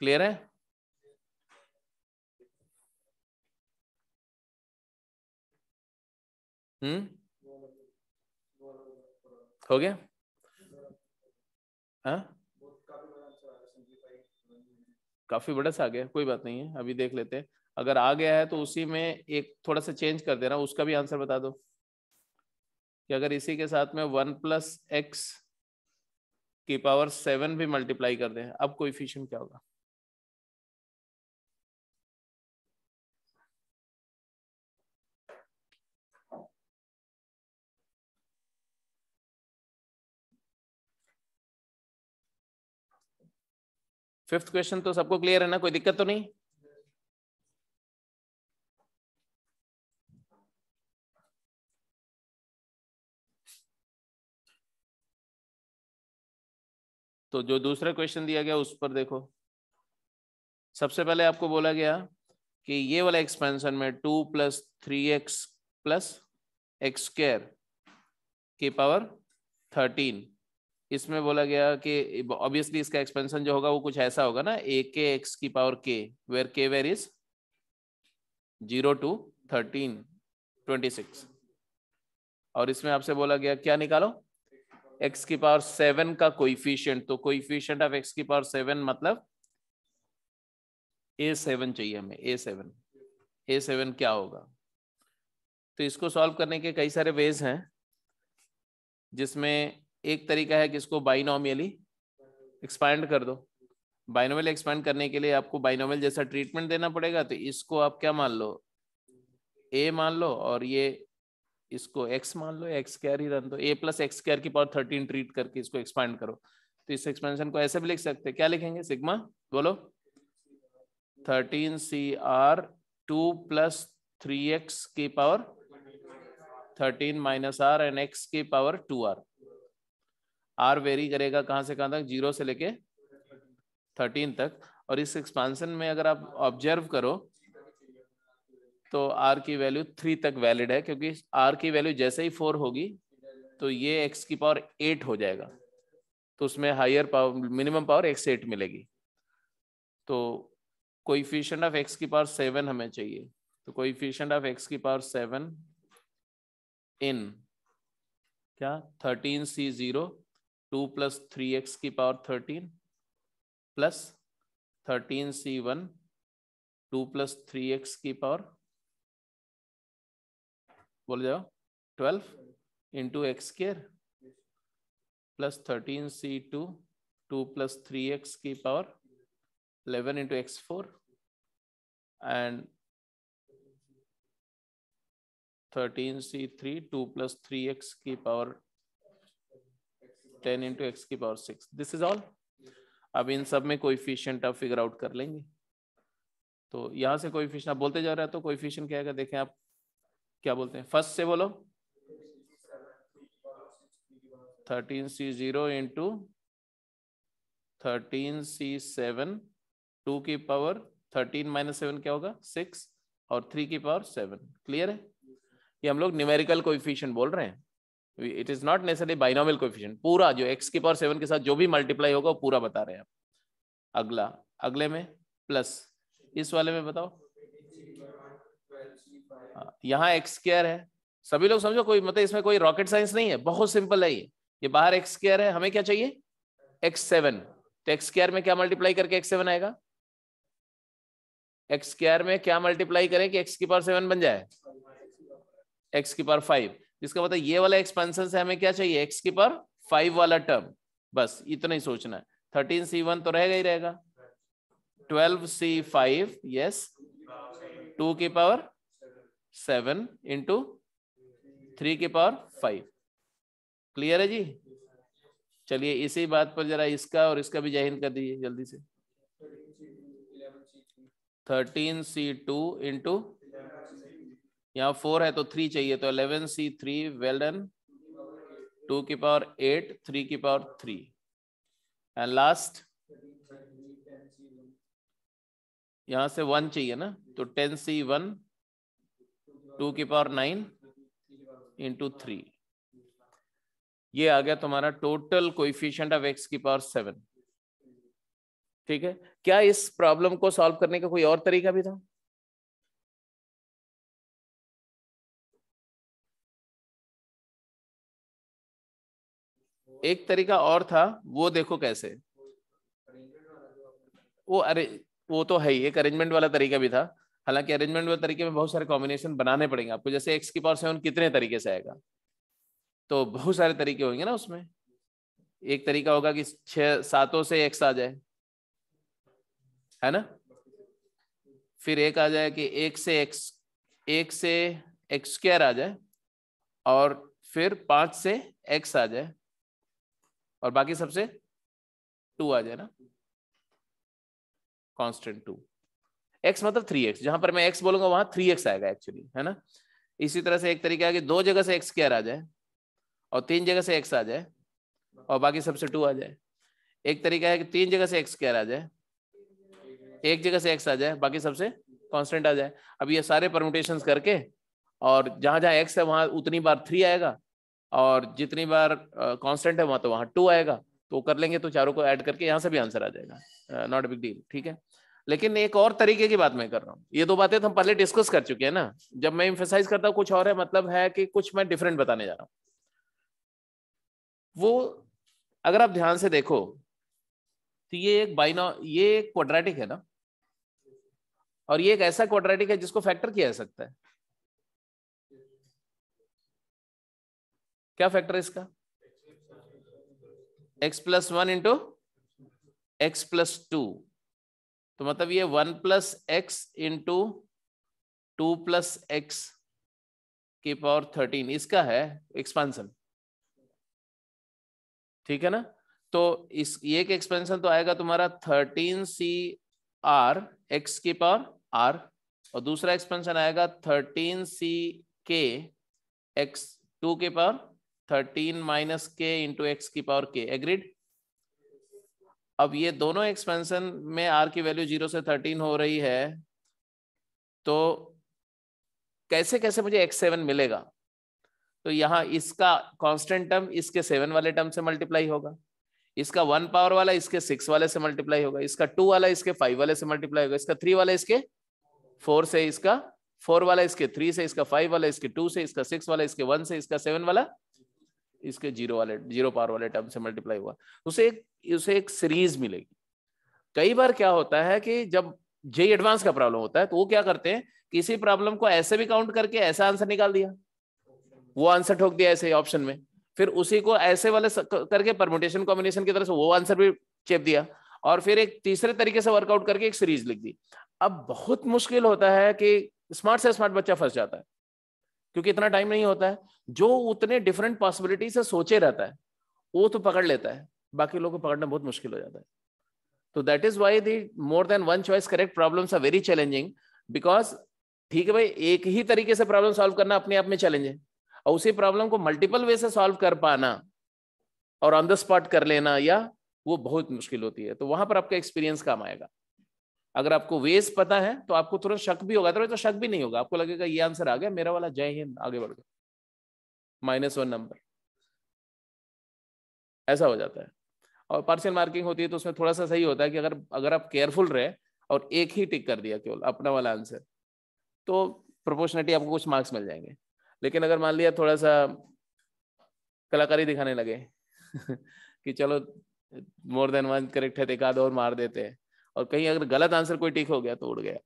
क्लियर है, हो गया, हाँ काफी बड़ा सा आ गया, कोई बात नहीं है, अभी देख लेते हैं। अगर आ गया है तो उसी में एक थोड़ा सा चेंज कर देना, उसका भी आंसर बता दो कि अगर इसी के साथ में 1 + x की पावर 7 भी मल्टीप्लाई कर दें, अब कोएफिशिएंट क्या होगा, फिफ्थ क्वेश्चन तो सबको क्लियर है ना, कोई दिक्कत तो नहीं। तो जो दूसरा क्वेश्चन दिया गया उस पर देखो, सबसे पहले आपको बोला गया कि ये वाला एक्सपेंशन में 2 + 3x + x² की पावर 13 इसमें बोला गया कि ऑब्वियसली इसका एक्सपेंशन जो होगा वो कुछ ऐसा होगा ना, ए के एक्स की पावर के, वेयर के वेयर इज 0 to 13 26। और इसमें आपसे बोला गया क्या निकालो, x की पावर 7 का कोइफिशिएंट। तो कोइफिशिएंट ऑफ x की पावर 7 मतलब a7 चाहिए हमें, a7 क्या होगा। तो इसको सॉल्व करने के कई सारे वेज हैं, जिसमें एक तरीका है कि इसको बाइनोमियली एक्सपांड कर दो। बाइनोमियल एक्सपांड करने के लिए आपको बाइनोमियल जैसा ट्रीटमेंट देना पड़ेगा। तो इसको आप क्या मान लो, a मान लो, और ये इसको x मान लो, x स्क्वायर ही रन दो, a प्लस एक्स स्क्वायर की पावर 13 ट्रीट करके इसको एक्सपांड करो। तो इस एक्सपेंशन को ऐसे भी लिख सकते हैं, क्या लिखेंगे, सिग्मा बोलो 13CR 2 + 3x की पावर 13 - r एंड x की पावर 2r। r वेरी करेगा कहां से कहां तक, 0 से लेके 13 तक। और इस एक्सपांशन में अगर आप ऑब्जर्व करो तो r की वैल्यू 3 तक वैलिड है, क्योंकि r की वैल्यू जैसे ही 4 होगी तो ये x की पावर 8 हो जाएगा, तो उसमें higher power, minimum power x8 मिलेगी। तो कोएफिशिएंट ऑफ x की पावर 7 हमें चाहिए। तो कोएफिशिएंट ऑफ x की पावर 7 इन क्या 13C0 2 + 3x की पावर 13 प्लस 13C1 2 + 3x की पावर बोल जाओ 12 into x square plus 13C2 2 + 3x की power 11 into x4 and 13C3 2 + 3x की पावर 10 इंटू एक्स की पावर 6। This is all. अब इन सब में कोएफिशिएंट आप फिगर आउट कर लेंगे। तो यहाँ से कोएफिशिएंट आप बोलते जा रहे हैं, तो कोएफिशिएंट क्या आएगा देखें आप, क्या बोलते हैं, फर्स्ट से बोलो 13C0 इंटू 13C7 2 की पावर 13 - 7 क्या होगा 6 और 3 की पावर 7। क्लियर है, ये हम लोग न्यूमेरिकल कोएफिशिएंट बोल रहे हैं, it is not necessarily binomial coefficient. पूरा जो x की पावर 7 के साथ जो भी मल्टीप्लाई होगा वो पूरा बता रहे हैं आप। अगला, अगले में प्लस, इस वाले में बताओ, यहाँ एक्स स्क्वायर है, सभी लोग समझो, कोई मतलब इसमें कोई रॉकेट साइंस नहीं है, बहुत सिंपल है ये बाहर एक्स स्क्वायर है, हमें क्या चाहिए x7। तो एक्स स्क्वायर में क्या मल्टीप्लाई करके x7 आएगा, एक्स स्क्वायर में क्या मल्टीप्लाई करें कि x की पावर 7 बन जाए, x की पावर 5। जिसका मतलब ये वाला एक्सपेंशन से हमें क्या चाहिए, x की पावर 5 वाला टर्म, बस इतना ही सोचना है। 13C1 तो रहेगा ही रहेगा, 12C5 यस 2 की पावर 7 इंटू 3 की पावर 5। क्लियर है जी। चलिए इसी बात पर जरा इसका और इसका भी जय हिंद कर दीजिए जल्दी से। 13C2 इंटू, यहाँ 4 है तो 3 चाहिए, तो 11C3 वेल डन 2 की पावर 8 3 की पावर 3 एंड लास्ट यहाँ से 1 चाहिए ना, तो 10C1 2 की पावर 9 इंटू 3। ये आ गया तुम्हारा टोटल कोएफिशिएंट ऑफ x की पावर 7। ठीक है, क्या इस प्रॉब्लम को सॉल्व करने का कोई और तरीका भी था? एक तरीका और था, वो देखो कैसे, वो तो है ही, एक अरेंजमेंट वाला तरीका भी था। हालांकि अरेंजमेंट वाले तरीके में बहुत सारे कॉम्बिनेशन बनाने पड़ेंगे आपको, जैसे x की पावर 7 कितने तरीके से आएगा, तो बहुत सारे तरीके होंगे ना उसमें। एक तरीका होगा कि 6 7 से x आ जाए, है ना, फिर एक आ जाए कि 1 से x स्क्वायर आ जाए, और फिर 5 से x आ जाए, और बाकी सबसे 2 आ जाए ना, कांस्टेंट 2। x मतलब 3x, जहां पर मैं x बोलूंगा वहां 3x आएगा एक्चुअली, है ना। इसी तरह से एक तरीका है कि 2 जगह से x स्क्वायर आ जाए और 3 जगह से x आ जाए और बाकी सबसे 2 आ जाए। एक तरीका है कि 3 जगह से x स्क्वायर आ जाए, 1 जगह से x आ जाए, बाकी सबसे कांस्टेंट आ जाए। अब ये सारे परम्यूटेशंस करके, और जहां जहां x है वहां उतनी बार 3 आएगा, और जितनी बार कांस्टेंट है वहां तो वहां 2 आएगा, तो कर लेंगे तो चारों को ऐड करके यहाँ से भी आंसर आ जाएगा, नॉट बिग डील, ठीक है। लेकिन एक और तरीके की बात मैं कर रहा हूँ, ये दो बातें तो हम पहले डिस्कस कर चुके हैं ना। जब मैं एम्फेसाइज करता हूँ कुछ और है, मतलब है कि कुछ मैं डिफरेंट बताने जा रहा हूँ। वो अगर आप ध्यान से देखो तो ये एक क्वाड्रेटिक है ना, और ये एक ऐसा क्वाड्रेटिक है जिसको फैक्टर किया जा सकता है। क्या फैक्टर है इसका? x+1 इंटू x+2, तो मतलब ये 1+x इंटू 2+x की पावर 13 इसका है एक्सपेंशन, ठीक है ना। तो इस ये एक एक्सपेंशन तो आएगा तुम्हारा 13c(r) x की पावर r, और दूसरा एक्सपेंशन आएगा 13c(k) x 2 की पावर 13 - k इंटू x की पावर k। एग्रीड? अब ये दोनों एक्सपेंशन में r की वैल्यू 0 से 13 हो रही है, तो कैसे कैसे मुझे x7 मिलेगा? तो यहाँ इसका कांस्टेंट टर्म इसके 7 वाले टर्म से मल्टीप्लाई होगा, इसका 1 पावर वाला इसके 6 वाले से मल्टीप्लाई होगा, इसका 2 वाला इसके 5 वाले से मल्टीप्लाई होगा, इसका 3 वाला इसके 4 से, इसका 4 वाला इसके 3 से, इसका 5 वाला इसके 2 से, इसका 6 वाला इसके 1 से, इसका 7 वाला इसके 0 पावर वाले टर्म से मल्टीप्लाई हुआ, उसे एक सीरीज मिलेगी। कई बार क्या होता है कि जब जेईई एडवांस का प्रॉब्लम होता है तो वो क्या करते हैं, किसी प्रॉब्लम को ऐसे भी काउंट करके ऐसा आंसर निकाल दिया, वो आंसर ठोक दिया ऐसे ऑप्शन में, फिर उसी को ऐसे वाले करके परम्यूटेशन कॉम्बिनेशन की तरह से वो आंसर भी चेप दिया, और फिर एक तीसरे तरीके से वर्कआउट करके एक सीरीज लिख दी। अब बहुत मुश्किल होता है कि स्मार्ट से स्मार्ट बच्चा फंस जाता है, क्योंकि इतना टाइम नहीं होता है। जो उतने डिफरेंट पॉसिबिलिटी से सोचे रहता है वो तो पकड़ लेता है, बाकी लोगों को पकड़ना बहुत मुश्किल हो जाता है। तो that is why the more than one choice correct problems are very challenging, because ठीक है भाई, एक ही तरीके से प्रॉब्लम सॉल्व करना अपने आप में चैलेंज है, और उसी प्रॉब्लम को मल्टीपल वे से सॉल्व कर पाना और ऑन द स्पॉट कर लेना, या वो बहुत मुश्किल होती है। तो वहां पर आपका एक्सपीरियंस काम आएगा। अगर आपको वेज पता है तो आपको तुरंत शक भी होगा, तो शक भी नहीं होगा, आपको लगेगा ये आंसर आ गया मेरा वाला, जय हिंद, आगे बढ़ गया, -1 नंबर, ऐसा हो जाता है। और पार्शियल मार्किंग होती है तो उसमें थोड़ा सा सही होता है कि अगर आप केयरफुल रहे और एक ही टिक कर दिया केवल अपना वाला आंसर, तो प्रोपोर्शनली आपको कुछ मार्क्स मिल जाएंगे। लेकिन अगर मान लिया थोड़ा सा कलाकारी दिखाने लगे कि चलो मोर देन वन करेक्ट है तो एक आध और मार देते हैं, और कहीं अगर गलत आंसर कोई टिक हो गया तो उड़ गया।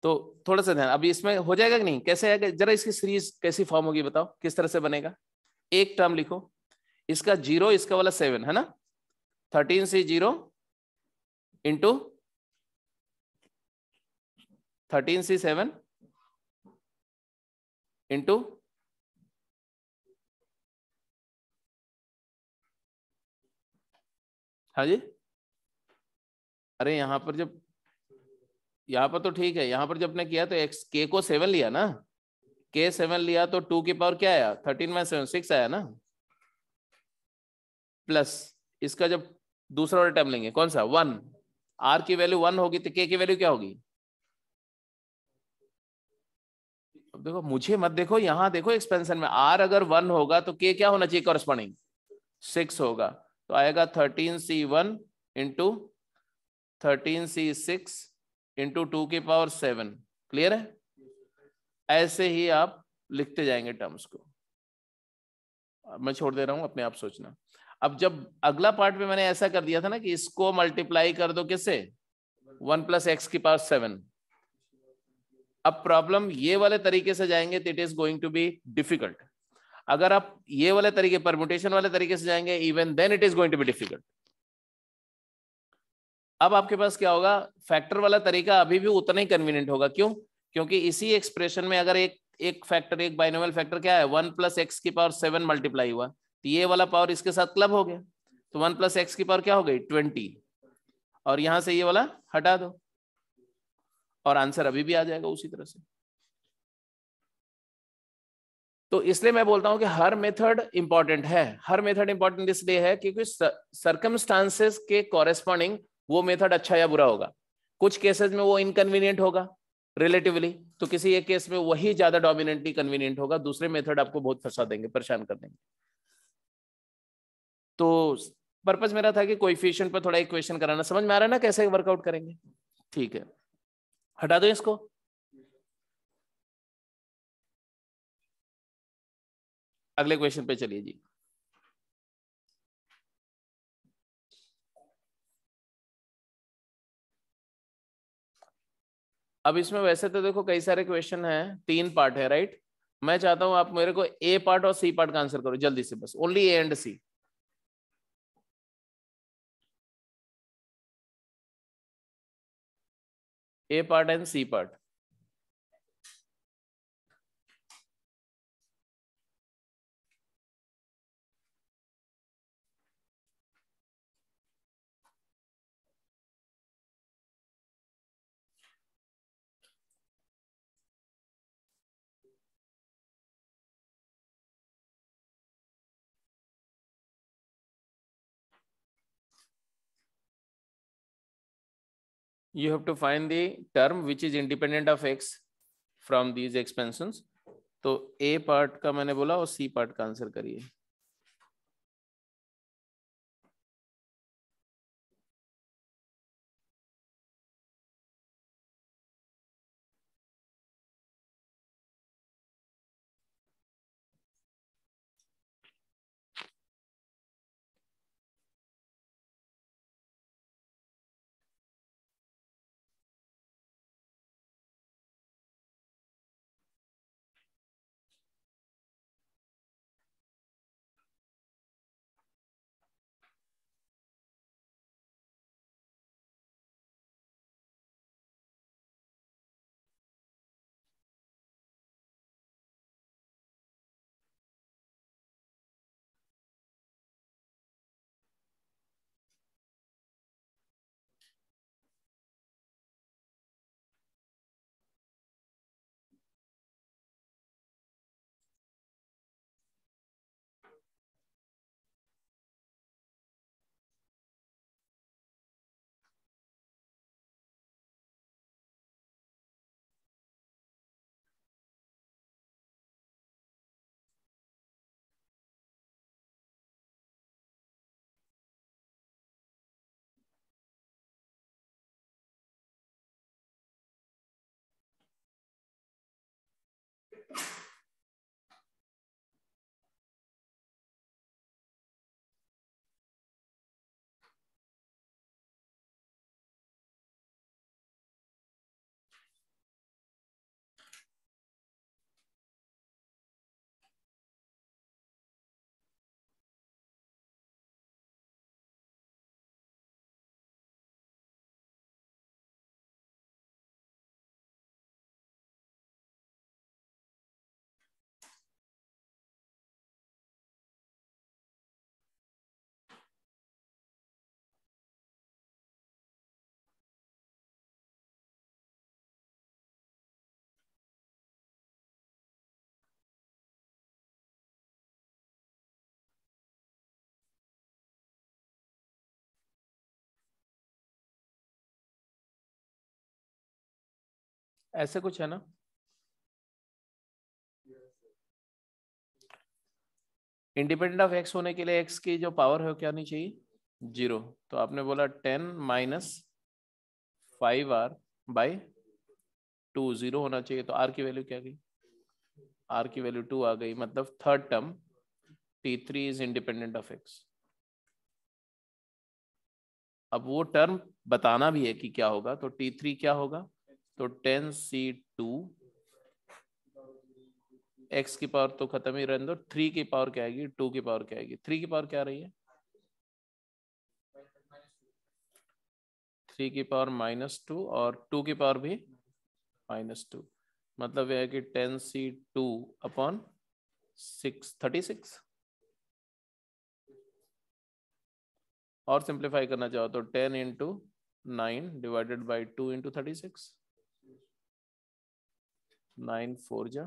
तो थोड़ा सा ध्यान, अभी इसमें हो जाएगा कि नहीं, कैसे है, जरा इसकी सीरीज कैसी फॉर्म होगी बताओ, किस तरह से बनेगा। एक टर्म लिखो, इसका 0 इसका वाला 7 है ना, 13c0 इंटू 13c7 इंटू हाँ जी, अरे यहाँ पर तो ठीक है, यहाँ पर जब ने किया तो एक्स के को 7 लिया ना, के 7 लिया तो 2 की पावर क्या आया, 13 में 7 6 आया ना, प्लस इसका जब दूसरा वाला टर्म लेंगे कौन सा 1, आर की वैल्यू 1 होगी तो के की वैल्यू क्या होगी। अब देखो, मुझे मत देखो, यहां देखो एक्सपेंशन में आर अगर 1 होगा तो के क्या होना चाहिए कॉरेस्पॉन्डिंग 6 होगा, तो आएगा 13c1 इंटू 13c6 इंटू 2 की पावर 7। क्लियर है? ऐसे ही आप लिखते जाएंगे टर्म्स को, मैं छोड़ दे रहा हूं, अपने आप सोचना। अब जब अगला पार्ट में मैंने ऐसा कर दिया था ना कि इसको मल्टीप्लाई कर दो किससे, 1 + x की पावर 7। अब प्रॉब्लम ये वाले तरीके से जाएंगे तो it is going to be difficult. अगर आप ये वाले तरीके परम्यूटेशन वाले तरीके से जाएंगे, even then it is going to be difficult. अब आपके पास क्या होगा, फैक्टर वाला तरीका अभी भी उतना ही कन्वीनियंट होगा। क्यों? क्योंकि इसी एक्सप्रेशन में अगर एक फैक्टर, एक बाइनोमियल फैक्टर क्या है, 1 + x की पावर 7 मल्टीप्लाई हुआ, तो ये वाला पावर इसके साथ क्लब हो गया, तो 1 + x की पावर क्या हो गई 20, और यहां से ये वाला हटा दो और आंसर अभी भी आ जाएगा उसी तरह से। तो इसलिए मैं बोलता हूं कि हर मेथड इंपॉर्टेंट है। हर मेथड इंपॉर्टेंट इसलिए है क्योंकि सर्कमस्टांसेस के कॉरेस्पॉन्डिंग वो मेथड अच्छा या बुरा होगा। कुछ केसेस में वो इनकन्वीनियंट होगा, रिलेटिवली, तो किसी एक केस में वही ज्यादा डोमिनेंटली कन्वीनियंट होगा, दूसरे मेथड आपको बहुत फंसा देंगे, परेशान कर देंगे। तो पर्पस मेरा था कि कोएफिशिएंट पर थोड़ा इक्वेशन कराना। समझ में आ रहा है ना कैसे वर्कआउट करेंगे? ठीक है, हटा दो इसको। अगले क्वेश्चन पे चलिए जी। अब इसमें वैसे तो देखो कई सारे क्वेश्चन हैं, 3 पार्ट है, राइट? मैं चाहता हूं आप मेरे को ए पार्ट और सी पार्ट का आंसर करो जल्दी से, बस only a and c. A part and c part. You have to find the term which is independent of x from these expansions. तो ए पार्ट का मैंने बोला और सी पार्ट का आंसर करिए। ऐसे कुछ है ना? इंडिपेंडेंट ऑफ एक्स होने के लिए एक्स की जो पावर है वो क्या नहीं चाहिए? 0। तो आपने बोला 10 माइनस 5r बाई 2, 0 होना चाहिए। तो r की वैल्यू क्या गई? r की वैल्यू 2 आ गई, मतलब third term t3 is independent of x। अब वो टर्म बताना भी है कि क्या होगा, तो t3 क्या होगा? तो 10c2 x की पावर तो खत्म ही रहने दो, 3 की पावर क्या आएगी? 2 की पावर क्या आएगी? 3 की पावर क्या रही है? 3 की पावर -2 और 2 की पावर भी -2, मतलब यह है कि 10c2 अपॉन 36। और सिंप्लीफाई करना चाहो तो 10 इंटू 9 डिवाइडेड बाई 2 इंटू 36, 9 4 जा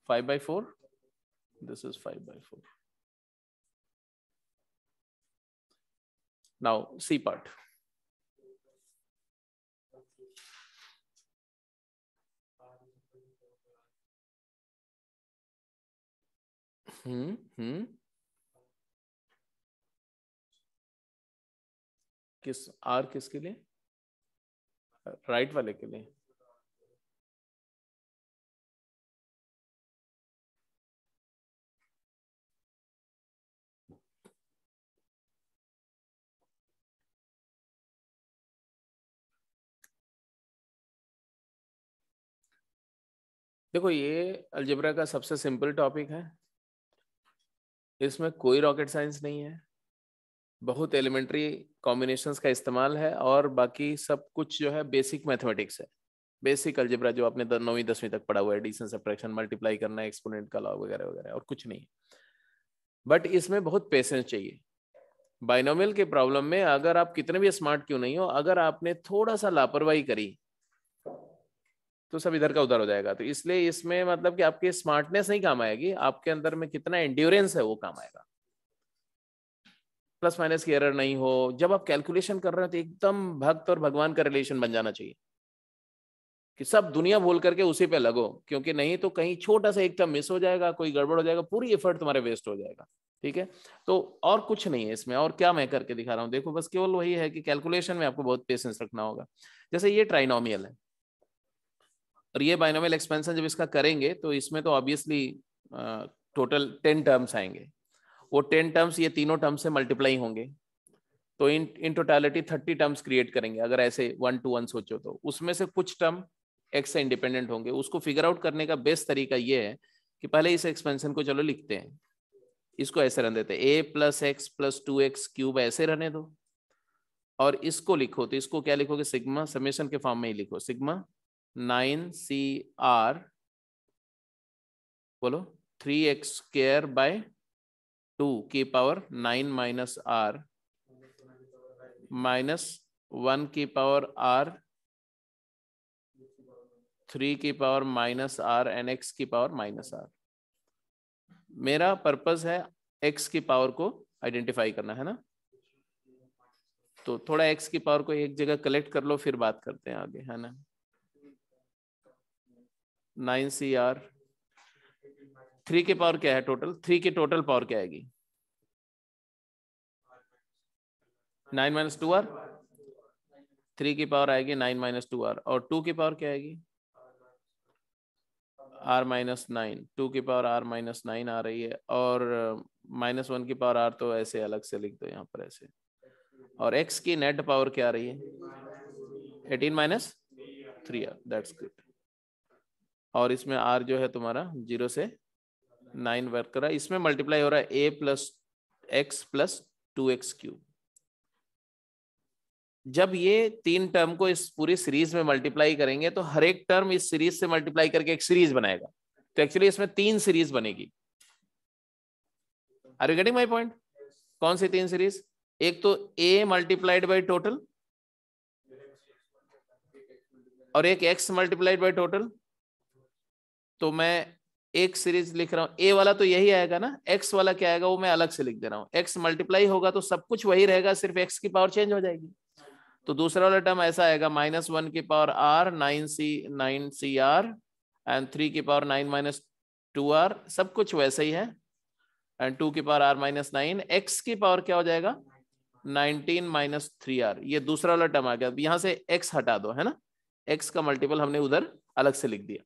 5/4, this is 5/4। Now c part. हम्म, किस आर किसके लिए? राइट वाले के लिए। देखो ये अलजेब्रा का सबसे सिंपल टॉपिक है, इसमें कोई रॉकेट साइंस नहीं है, बहुत एलिमेंट्री कॉम्बिनेशंस का इस्तेमाल है, और बाकी सब कुछ जो है बेसिक मैथमेटिक्स है, बेसिक अलजेब्रा जो आपने 9वीं 10वीं तक पढ़ा हुआ है, एडिशन सब्ट्रैक्शन मल्टीप्लाई करना, एक्सपोनेंट का लॉ वगैरह वगैरह, और कुछ नहीं। बट इसमें बहुत पेशेंस चाहिए। बाइनोमियल के प्रॉब्लम में अगर आप कितने भी स्मार्ट क्यों नहीं हो, अगर आपने थोड़ा सा लापरवाही करी तो सब इधर का उधर हो जाएगा। तो इसलिए इसमें मतलब कि आपकी स्मार्टनेस नहीं काम आएगी, आपके अंदर में कितना एंड्योरेंस है वो काम आएगा। प्लस माइनस की एरर नहीं हो, जब आप कैलकुलेशन कर रहे हो तो एकदम भक्त और भगवान का रिलेशन बन जाना चाहिए कि सब दुनिया भूल करके उसी पे लगो, क्योंकि नहीं तो कहीं छोटा सा एक टर्म मिस हो जाएगा, कोई गड़बड़ हो जाएगा, पूरी एफर्ट तुम्हारे वेस्ट हो जाएगा। ठीक है, तो और कुछ नहीं है इसमें, और क्या मैं करके दिखा रहा हूँ, देखो बस केवल वही है कि कैलकुलेशन में आपको बहुत पेशेंस रखना होगा। जैसे ये ट्राइनोमियल है और ये बाइनोमियल एक्सपेंशन जब इसका करेंगे तो इसमें तो ऑब्वियसली टोटल 10 टर्म्स आएंगे, वो 10 टर्म्स ये तीनों टर्म्स से मल्टीप्लाई होंगे, तो इन टोटालिटी 30 टर्म्स क्रिएट करेंगे। अगर ऐसे 1 to 1 सोचो तो उसमें से कुछ टर्म एक्स से इंडिपेंडेंट होंगे। उसको फिगर आउट करने का बेस्ट तरीका ये है कि पहले इस एक्सपेंशन को चलो लिखते हैं, इसको ऐसे रहने देते हैं, a + x + 2x क्यूब ऐसे रहने दो, और इसको लिखो तो इसको क्या लिखोगे, सिग्मा, समेशन के फॉर्म में ही लिखो, सिग्मा 9CR बोलो 3x² / 2 की पावर 9 - r -1 की पावर r 3 की पावर -r एंड x की पावर -r। मेरा पर्पस है x की पावर को आइडेंटिफाई करना, है ना। तो थोड़ा x की पावर को एक जगह कलेक्ट कर लो, फिर बात करते हैं आगे, है ना। 9CR 3 की पावर क्या है टोटल, 3 की टोटल पावर क्या आएगी, 9 - 2r, 3 की पावर आएगी 9 - 2r, और 2 की पावर क्या आएगी r - 9, 2 की पावर r - 9 आ रही है, और -1 की पावर r तो ऐसे अलग से लिख दो यहाँ पर ऐसे, और x की नेट पावर क्या आ रही है 18 - 3r, दैट्स गुड। और इसमें r जो है तुम्हारा 0 से 9 वर्क कर रहा है, इसमें मल्टीप्लाई हो रहा है a + x + 2x³। जब ये 3 टर्म को इस पूरी सीरीज में मल्टीप्लाई करेंगे तो हर एक टर्म इस सीरीज से मल्टीप्लाई करके एक सीरीज बनाएगा, तो एक्चुअली इसमें 3 सीरीज बनेगी। Are you getting my point? कौन सी 3 सीरीज, एक तो a × टोटल, और एक x × टोटल। तो मैं एक सीरीज लिख रहा हूं, a वाला तो यही आएगा ना, x वाला क्या आएगा वो मैं अलग से लिख दे रहा हूं। x मल्टीप्लाई होगा तो सब कुछ वही रहेगा, सिर्फ x की पावर चेंज हो जाएगी। तो दूसरा वाला टर्म ऐसा आएगा -1 की पावर r 9CR एंड 3 की पावर 9 - 2r, सब कुछ वैसे ही है, एंड 2 की पावर r - 9, x की पावर क्या हो जाएगा 19 - 3r। ये दूसरा वाला टर्म आ गया। यहां से x हटा दो, है ना, x का मल्टीपल हमने उधर अलग से लिख दिया।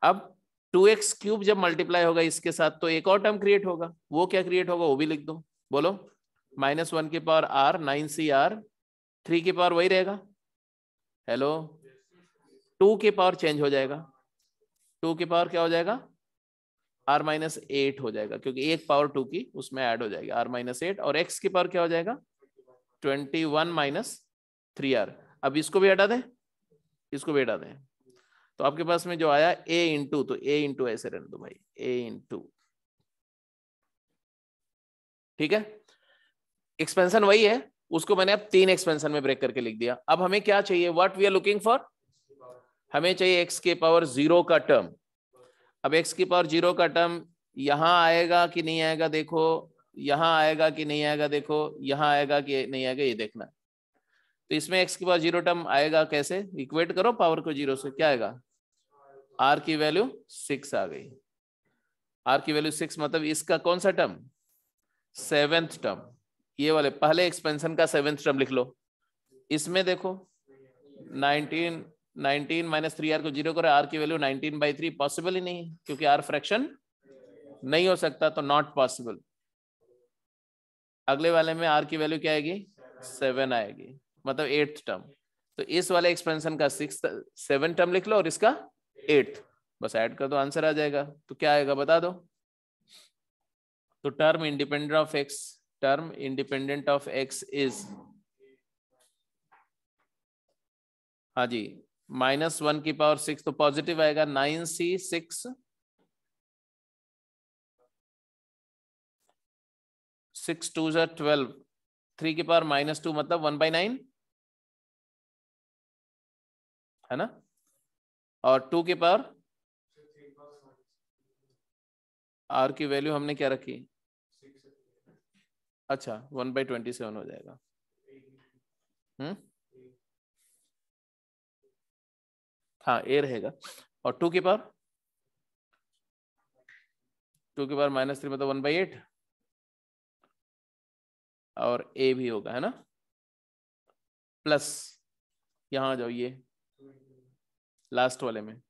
अब 2x³ जब मल्टीप्लाई होगा इसके साथ तो एक और टर्म क्रिएट होगा, वो क्या क्रिएट होगा वो भी लिख दो, बोलो -1 की पावर r 9CR, 3 की पावर वही रहेगा, हेलो, 2 की पावर चेंज हो जाएगा, 2 की पावर क्या हो जाएगा r - 8 हो जाएगा, क्योंकि एक पावर 2 की उसमें ऐड हो जाएगी, r - 8, और x की पावर क्या हो जाएगा 21 - 3r। अब इसको भी हटा दें, इसको भी हटा दें, तो आपके पास में जो आया a × तो a × ऐसे रहने दो भाई, a × ठीक है। एक्सपेंशन वही है, उसको मैंने अब 3 एक्सपेंशन में ब्रेक करके लिख दिया। अब हमें क्या चाहिए, what we are looking for, हमें चाहिए x की पावर 0 का टर्म। अब x की पावर 0 का टर्म यहां आएगा कि नहीं आएगा देखो, यहां आएगा कि नहीं आएगा देखो, यहां आएगा कि नहीं आएगा ये देखना। तो इसमें x की पावर 0 टर्म आएगा कैसे, इक्वेट करो पावर को 0 से, क्या आएगा, r की वैल्यू 6 आ गई। आर की वैल्यू 6 मतलब इसका कौन सा टर्म, सेवेंथ टर्म, ये वाले पहले एक्सपेंशन का सेवेंथ टर्म लिख लो। इसमें देखो 19 19 माइनस 3 आर को 0 करो, आर की वैल्यू 19/3 पॉसिबल ही नहीं है क्योंकि आर फ्रैक्शन नहीं हो सकता, तो नॉट पॉसिबल। अगले वाले में आर की वैल्यू क्या आएगी, 7 आएगी, मतलब 8th टर्म। तो इस वाले एक्सपेंशन का 7 टर्म लिख लो और इसका 8th, बस ऐड कर दो, आंसर आ जाएगा। तो क्या आएगा बता दो। तो term independent of x is, हाँ जी, -1 की पावर 6, तो पॉजिटिव आएगा 9c6 6 2 12, 3 की पावर -2 मतलब 1/9 है ना, और 2 की पावर, आर की वैल्यू हमने क्या रखी, अच्छा 1/27 हो जाएगा। हाँ ए रहेगा, और 2 की पावर -3 मतलब 1/8, और ए भी होगा है ना, प्लस यहाँ आ जाओ, ये लास्ट वाले में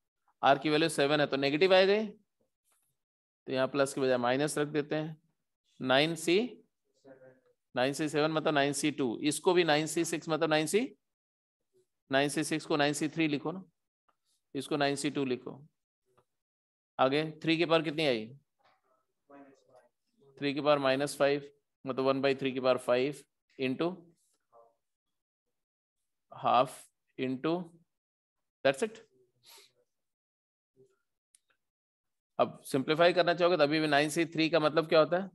आर की वैल्यू 7 है तो नेगेटिव आ गए, तो यहाँ प्लस के बजाय माइनस रख देते हैं। 9c7 मतलब 9c2, इसको भी 9c6 मतलब 9c6 को 9c3 लिखो ना, इसको 9c2 लिखो। आगे 3 की पावर कितनी आई, 3 की पावर -5 मतलब 1/3 की power 5 into half into, that's it. अब सिंप्लीफाई करना चाहोगे तो अभी भी 9c3 का मतलब क्या होता है,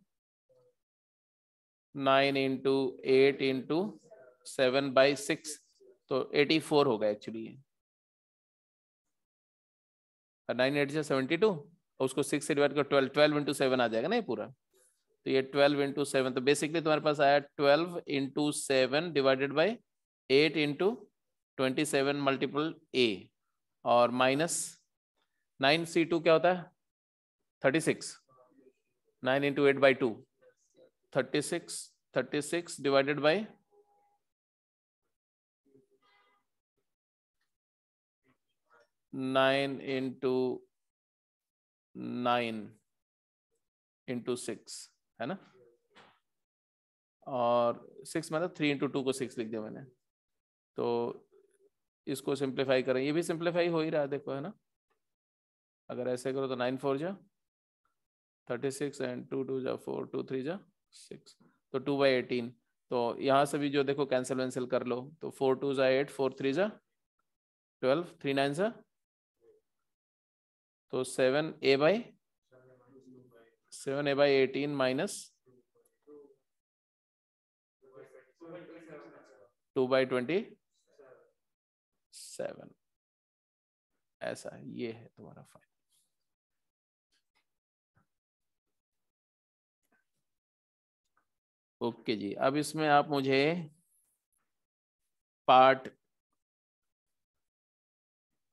9 इंटू 8 इंटू 7/6, तो 84 होगा एक्चुअली ये, 9 8 से 72, और उसको 6 से डिवाइड कर 12 इंटू 7 आ जाएगा ना ये पूरा, तो ये 12 इंटू 7, तो बेसिकली तुम्हारे पास आया 12 into 7 divided by 8 into 27 multiple a, और माइनस 9c2 क्या होता है 36, 9 into 8/2, 36 divided by 9 into 9 into 6 है ना, और 6 मतलब 3 इंटू 2 को 6 लिख दिया मैंने। तो इसको सिंप्लीफाई करें, ये भी सिंप्लीफाई हो ही रहा है देखो है ना, अगर ऐसे करो तो 9 4 जा 36 एंड 2 2 जा 4, 2 3 जा 6, तो 2/18। तो यहाँ से भी जो देखो कैंसिल वैंसिल कर लो, तो 4 2 जा 8, 4 3 जा 12, 3 9 जा, तो 7a/18 माइनस 2/27, ऐसा है, ये है तुम्हारा फाइनल। ओके जी, अब इसमें आप मुझे पार्ट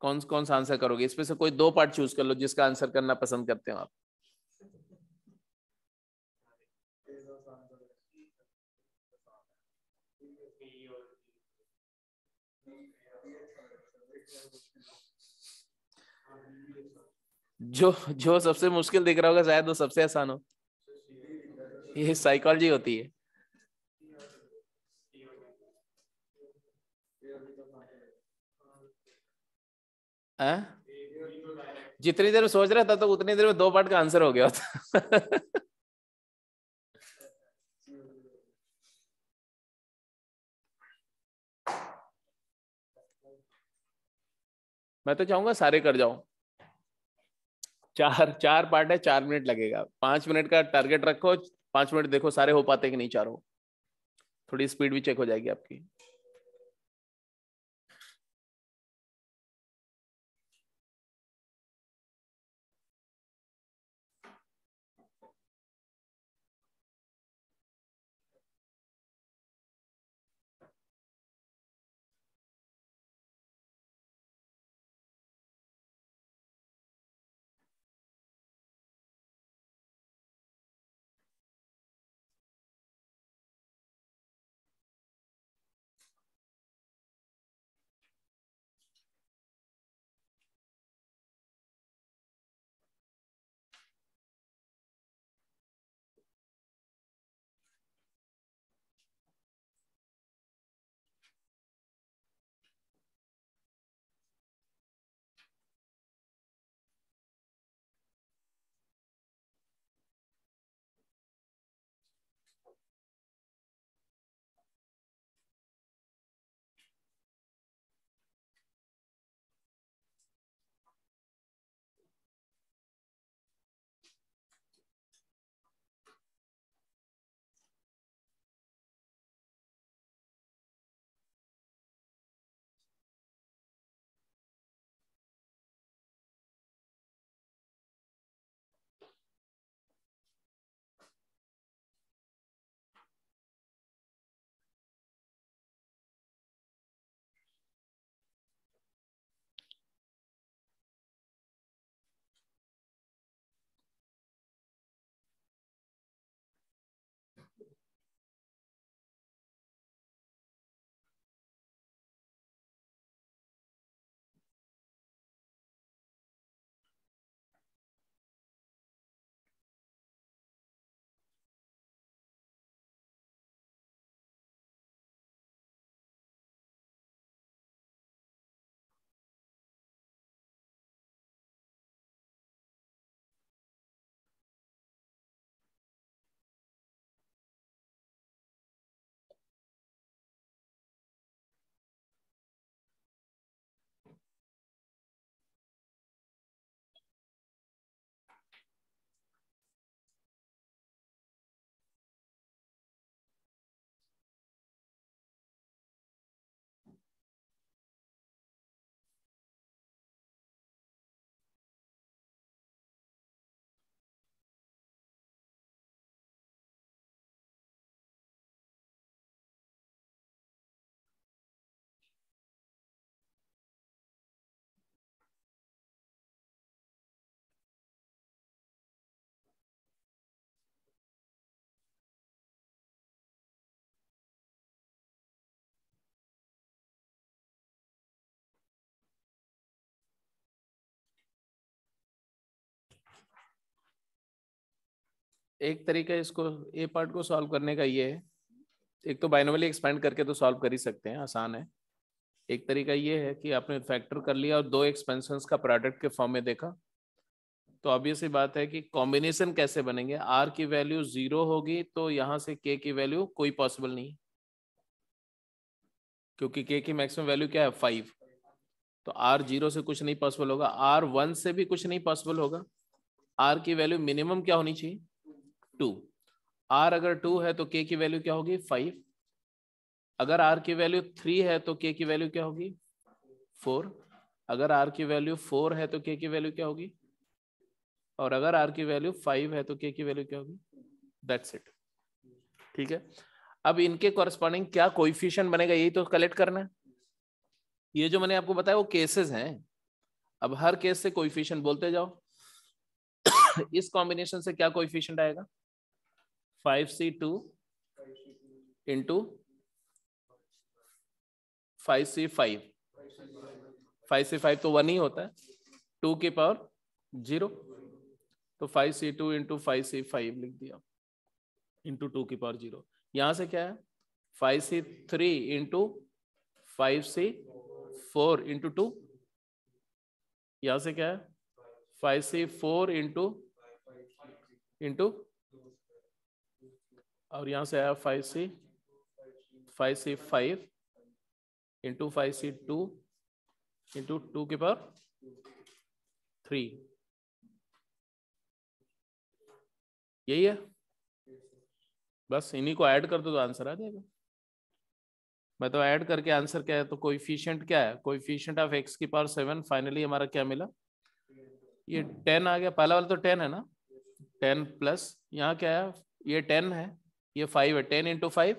कौन कौन सा आंसर करोगे, इसमें से कोई 2 पार्ट चूज कर लो जिसका आंसर करना पसंद करते हो आप। जो जो सबसे मुश्किल दिख रहा होगा शायद वो सबसे आसान हो, ये साइकोलॉजी होती है। जितनी देर में सोच रहा था तो उतनी देर में 2 पार्ट का आंसर हो गया था। मैं तो चाहूंगा सारे कर जाओ, 4 पार्ट है, 4 मिनट लगेगा, 5 मिनट का टारगेट रखो, 5 मिनट देखो सारे हो पाते कि नहीं चारों, थोड़ी स्पीड भी चेक हो जाएगी आपकी। एक तरीका इसको ए पार्ट को सॉल्व करने का ये है, एक तो बाइनोमियली एक्सपेंड करके तो सॉल्व कर ही सकते हैं, आसान है। एक तरीका ये है कि आपने फैक्टर कर लिया और दो एक्सपेंशंस का प्रोडक्ट के फॉर्म में देखा, तो ऑब्वियस सी बात है कि कॉम्बिनेशन कैसे बनेंगे। आर की वैल्यू 0 होगी तो यहाँ से के की वैल्यू कोई पॉसिबल नहीं, क्योंकि के की मैक्सिमम वैल्यू क्या है 5, तो आर 0 से कुछ नहीं पॉसिबल होगा, आर 1 से भी कुछ नहीं पॉसिबल होगा। आर की वैल्यू मिनिमम क्या होनी चाहिए 2, आर अगर 2 है तो के की वैल्यू क्या होगी 5, अगर आर की वैल्यू 3 है तो के की वैल्यू क्या होगी 4, अगर आर की वैल्यू 4 है तो के की वैल्यू क्या होगी, और अगर आर की वैल्यू 5 है तो के की वैल्यू क्या होगी। दैट्स इट, ठीक है। अब इनके कॉरेस्पॉन्डिंग क्या कोएफिशिएंट बनेगा यही तो कलेक्ट करना है। ये जो मैंने आपको बताया वो केसेस हैं, अब हर केस से कोएफिशिएंट बोलते जाओ। इस कॉम्बिनेशन से क्या कोएफिशिएंट आएगा 5c2 इंटू 5c5, 5c5 तो 1 ही होता है, 2 की पावर 0, तो 5c2 इंटू 5c5 लिख दिया इंटू 2 की पावर 0। यहां से क्या है 5c3 इंटू 5c4 इंटू 2, यहां से क्या है 5c4 इंटू इंटू, और यहां से आया 5c5 इंटू 5c2 इंटू 2 की पावर 3, यही है। बस इन्हीं को ऐड कर दो तो आंसर आ जाएगा। मैं तो ऐड करके आंसर क्या है, तो कोएफिशिएंट क्या है, कोएफिशिएंट ऑफ x की पावर 7, फाइनली हमारा क्या मिला, ये 10 आ गया, पहला वाला तो 10 है ना, 10 प्लस यहाँ क्या है, ये 10 है, ये 5 है, 10 into 5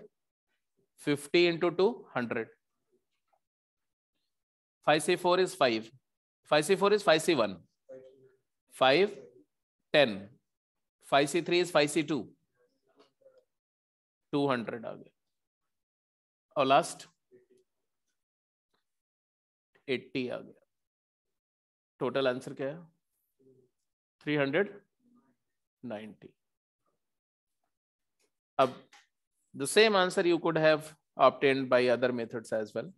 50 into 2 100, 5c4 is 5, 5c4 is 5c1, 5 10, 5c3 is 5c2 200 आ गया, और लास्ट 80 आ गया। टोटल आंसर क्या है 390। अब the same answer you could have obtained by other methods as well,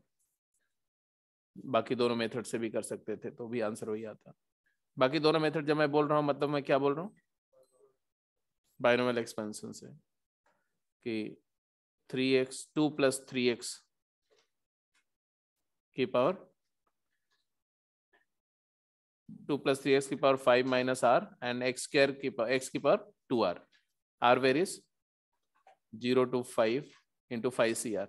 बाकी दोनों मेथड से भी कर सकते थे तो भी आंसर वही आता। बाकी दोनों मेथड जब मैं बोल रहा हूँ मतलब मैं क्या बोल रहा हूँ, बाइनोमियल एक्सपेंशन से, कि 3x 2 प्लस 3x की पावर 2 प्लस 3x की power 5 minus r and x square की पावर x की power 2r, r varies 0 to 5 into 5cr,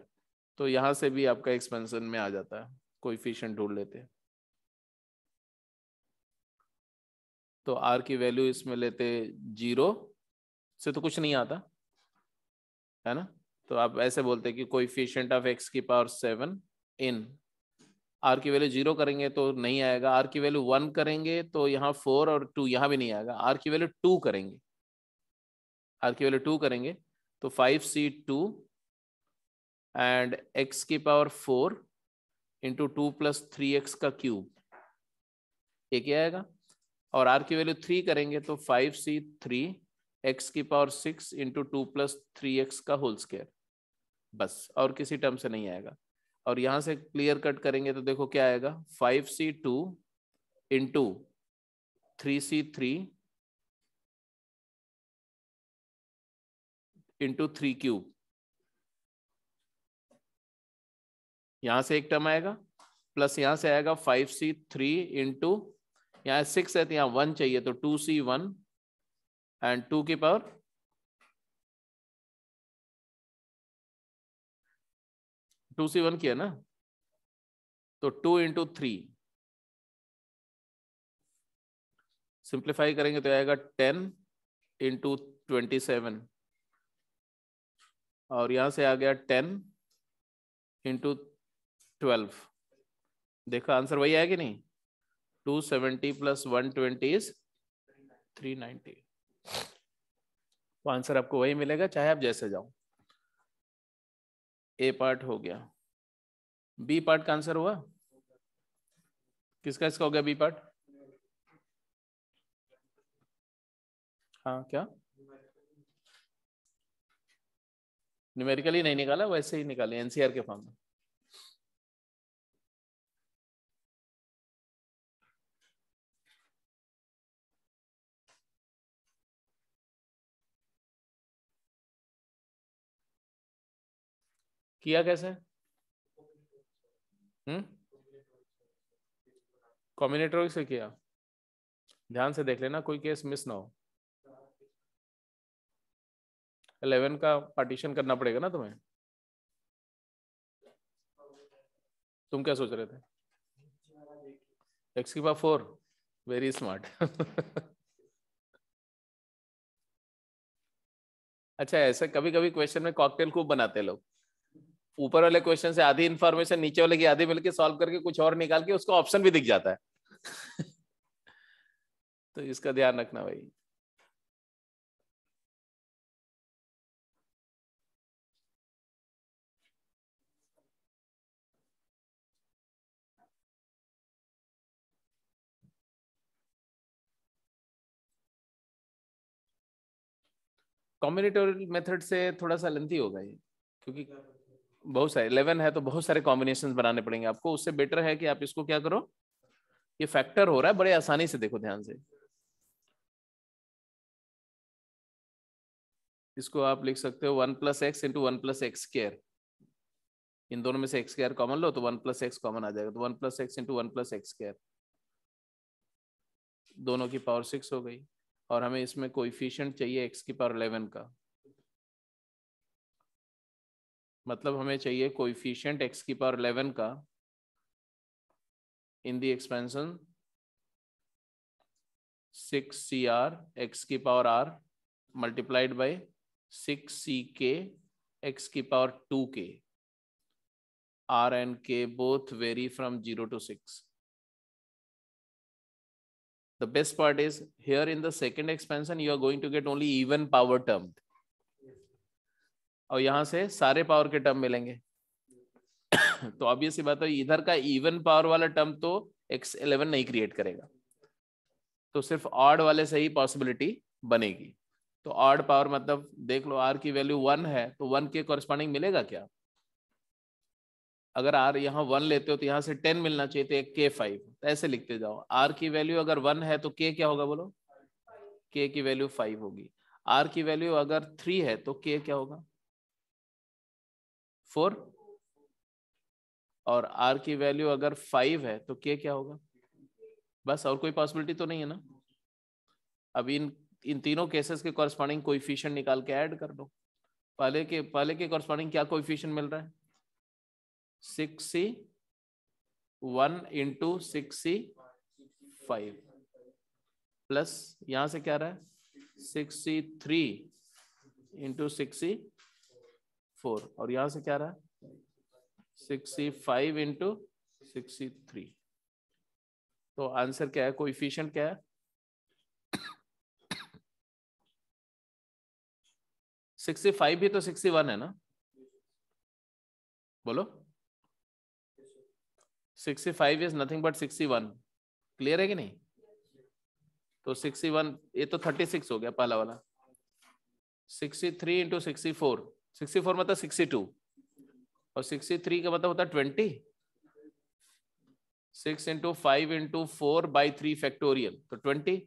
तो यहां से भी आपका एक्सपेंशन में आ जाता है, कोएफिशिएंट ढूंढ लेते हैं। तो r की वैल्यू इसमें लेते 0 से तो कुछ नहीं आता है ना, तो आप ऐसे बोलते हैं कि कोएफिशिएंट ऑफ x की पावर 7 इन, r की वैल्यू 0 करेंगे तो नहीं आएगा, r की वैल्यू 1 करेंगे तो यहाँ 4 और 2 यहाँ भी नहीं आएगा, r की वैल्यू 2 करेंगे, r की वैल्यू 2 करेंगे तो 5c2 एंड x की पावर 4 इंटू 2 प्लस 3x का क्यूब, ये क्या आएगा, और r की वैल्यू 3 करेंगे तो 5c3 x की पावर 6 इंटू 2 प्लस 3x का होल स्क्वायर, बस और किसी टर्म से नहीं आएगा। और यहां से क्लियर कट करेंगे तो देखो क्या आएगा 5c2 into 3c3 into 3 cube, यहां से एक टर्म आएगा, प्लस यहां से आएगा 5c3 इंटू, यहाँ 6 है तो यहाँ 1 चाहिए तो 2c1 एंड 2 की पावर 2c1 किया ना, तो 2 इंटू 3, सिंप्लीफाई करेंगे तो आएगा 10 इंटू 27, और यहां से आ गया 10 इंटू 12, देखो आंसर वही आया कि नहीं, 270 प्लस 120 इज 390, तो आंसर आपको वही मिलेगा चाहे आप जैसे जाओ। ए पार्ट हो गया, बी पार्ट का आंसर हुआ, किसका इसका हो गया बी पार्ट, हाँ क्या न्यूमेरिकली नहीं निकाला, वैसे ही निकाले एनसीआर के फॉर्म में। किया कैसे? कॉम्बिनेटोरियल से किया। ध्यान से देख लेना कोई केस मिस ना हो। 11 का पार्टीशन करना पड़ेगा ना तुम्हें। तुम क्या सोच रहे थे? x की पावर 4, वेरी स्मार्ट। अच्छा, ऐसा कभी कभी क्वेश्चन में कॉकटेल खूब बनाते लोग। ऊपर वाले क्वेश्चन से आधी इंफॉर्मेशन, नीचे वाले की आधी मिलके सॉल्व करके कुछ और निकाल के उसको ऑप्शन भी दिख जाता है। तो इसका ध्यान रखना भाई। कॉम्बिनेटोरियल मेथड से थोड़ा सा लेंथी होगा ये, क्योंकि बहुत सारे 11 है तो बहुत सारे कॉम्बिनेशंस बनाने पड़ेंगे आपको। उससे बेटर है कि आप इसको क्या करो, ये फैक्टर हो रहा है बड़े आसानी से, देखो ध्यान से। इसको आप लिख सकते हो 1 + x इंटू 1 + x²। इन दोनों में से x² कॉमन लो तो 1 + x कॉमन आ जाएगा, तो 1 + x इंटू 1 + x², दोनों की पावर 6 हो गई। और हमें इसमें कोएफिशिएंट चाहिए x की पावर 11 का, मतलब हमें चाहिए कोएफिशिएंट x की पावर 11 का इन द एक्सपेंशन 6cr x की power r multiplied by 6ck x की power 2k। r and k both vary from 0 to 6. The best part is here in the second expansion you are going to get only even power term, और यहां से सारे power के term मिलेंगे। तो obvious सी बात है इधर का इवन पावर वाला टर्म तो x11 नहीं क्रिएट करेगा, तो सिर्फ ऑड वाले से ही पॉसिबिलिटी बनेगी। तो ऑड पावर मतलब देख लो r की वैल्यू 1 है तो 1 के कॉरस्पॉन्डिंग मिलेगा क्या? अगर r यहाँ 1 लेते हो तो यहाँ से 10 मिलना चाहिए, तो एक k5, तो ऐसे लिखते जाओ। r की वैल्यू अगर 1 है तो k क्या होगा बोलो? k की वैल्यू 5 होगी। r की वैल्यू अगर 3 है तो k क्या होगा? 4। और r की वैल्यू अगर 5 है तो k क्या होगा? बस, और कोई पॉसिबिलिटी तो नहीं है ना। अब इन तीनों केसेस के कॉरस्पॉन्डिंग कोएफिशिएंट निकाल के ऐड कर लो। पहले के कॉरस्पॉन्डिंग क्या कोएफिशिएंट मिल रहा है? 6c 1 इंटू 6c5 प्लस यहां से क्या रहा है 6c3 इंटू 6c4, और यहां से क्या रहा है 6c5 इंटू 6c3। तो आंसर क्या है, कोएफिशिएंट क्या है? 65 भी तो 61 है ना, बोलो। 65 इज नथिंग बट 61, क्लियर है कि नहीं? तो 61, ये तो 36 हो गया पहला वाला। 63 इंटू 64, 64 मतलब 62, और 63 का मतलब होता है 20। 6 इंटू 5 इंटू 4 बाई 3 फैक्टोरियल, तो 20,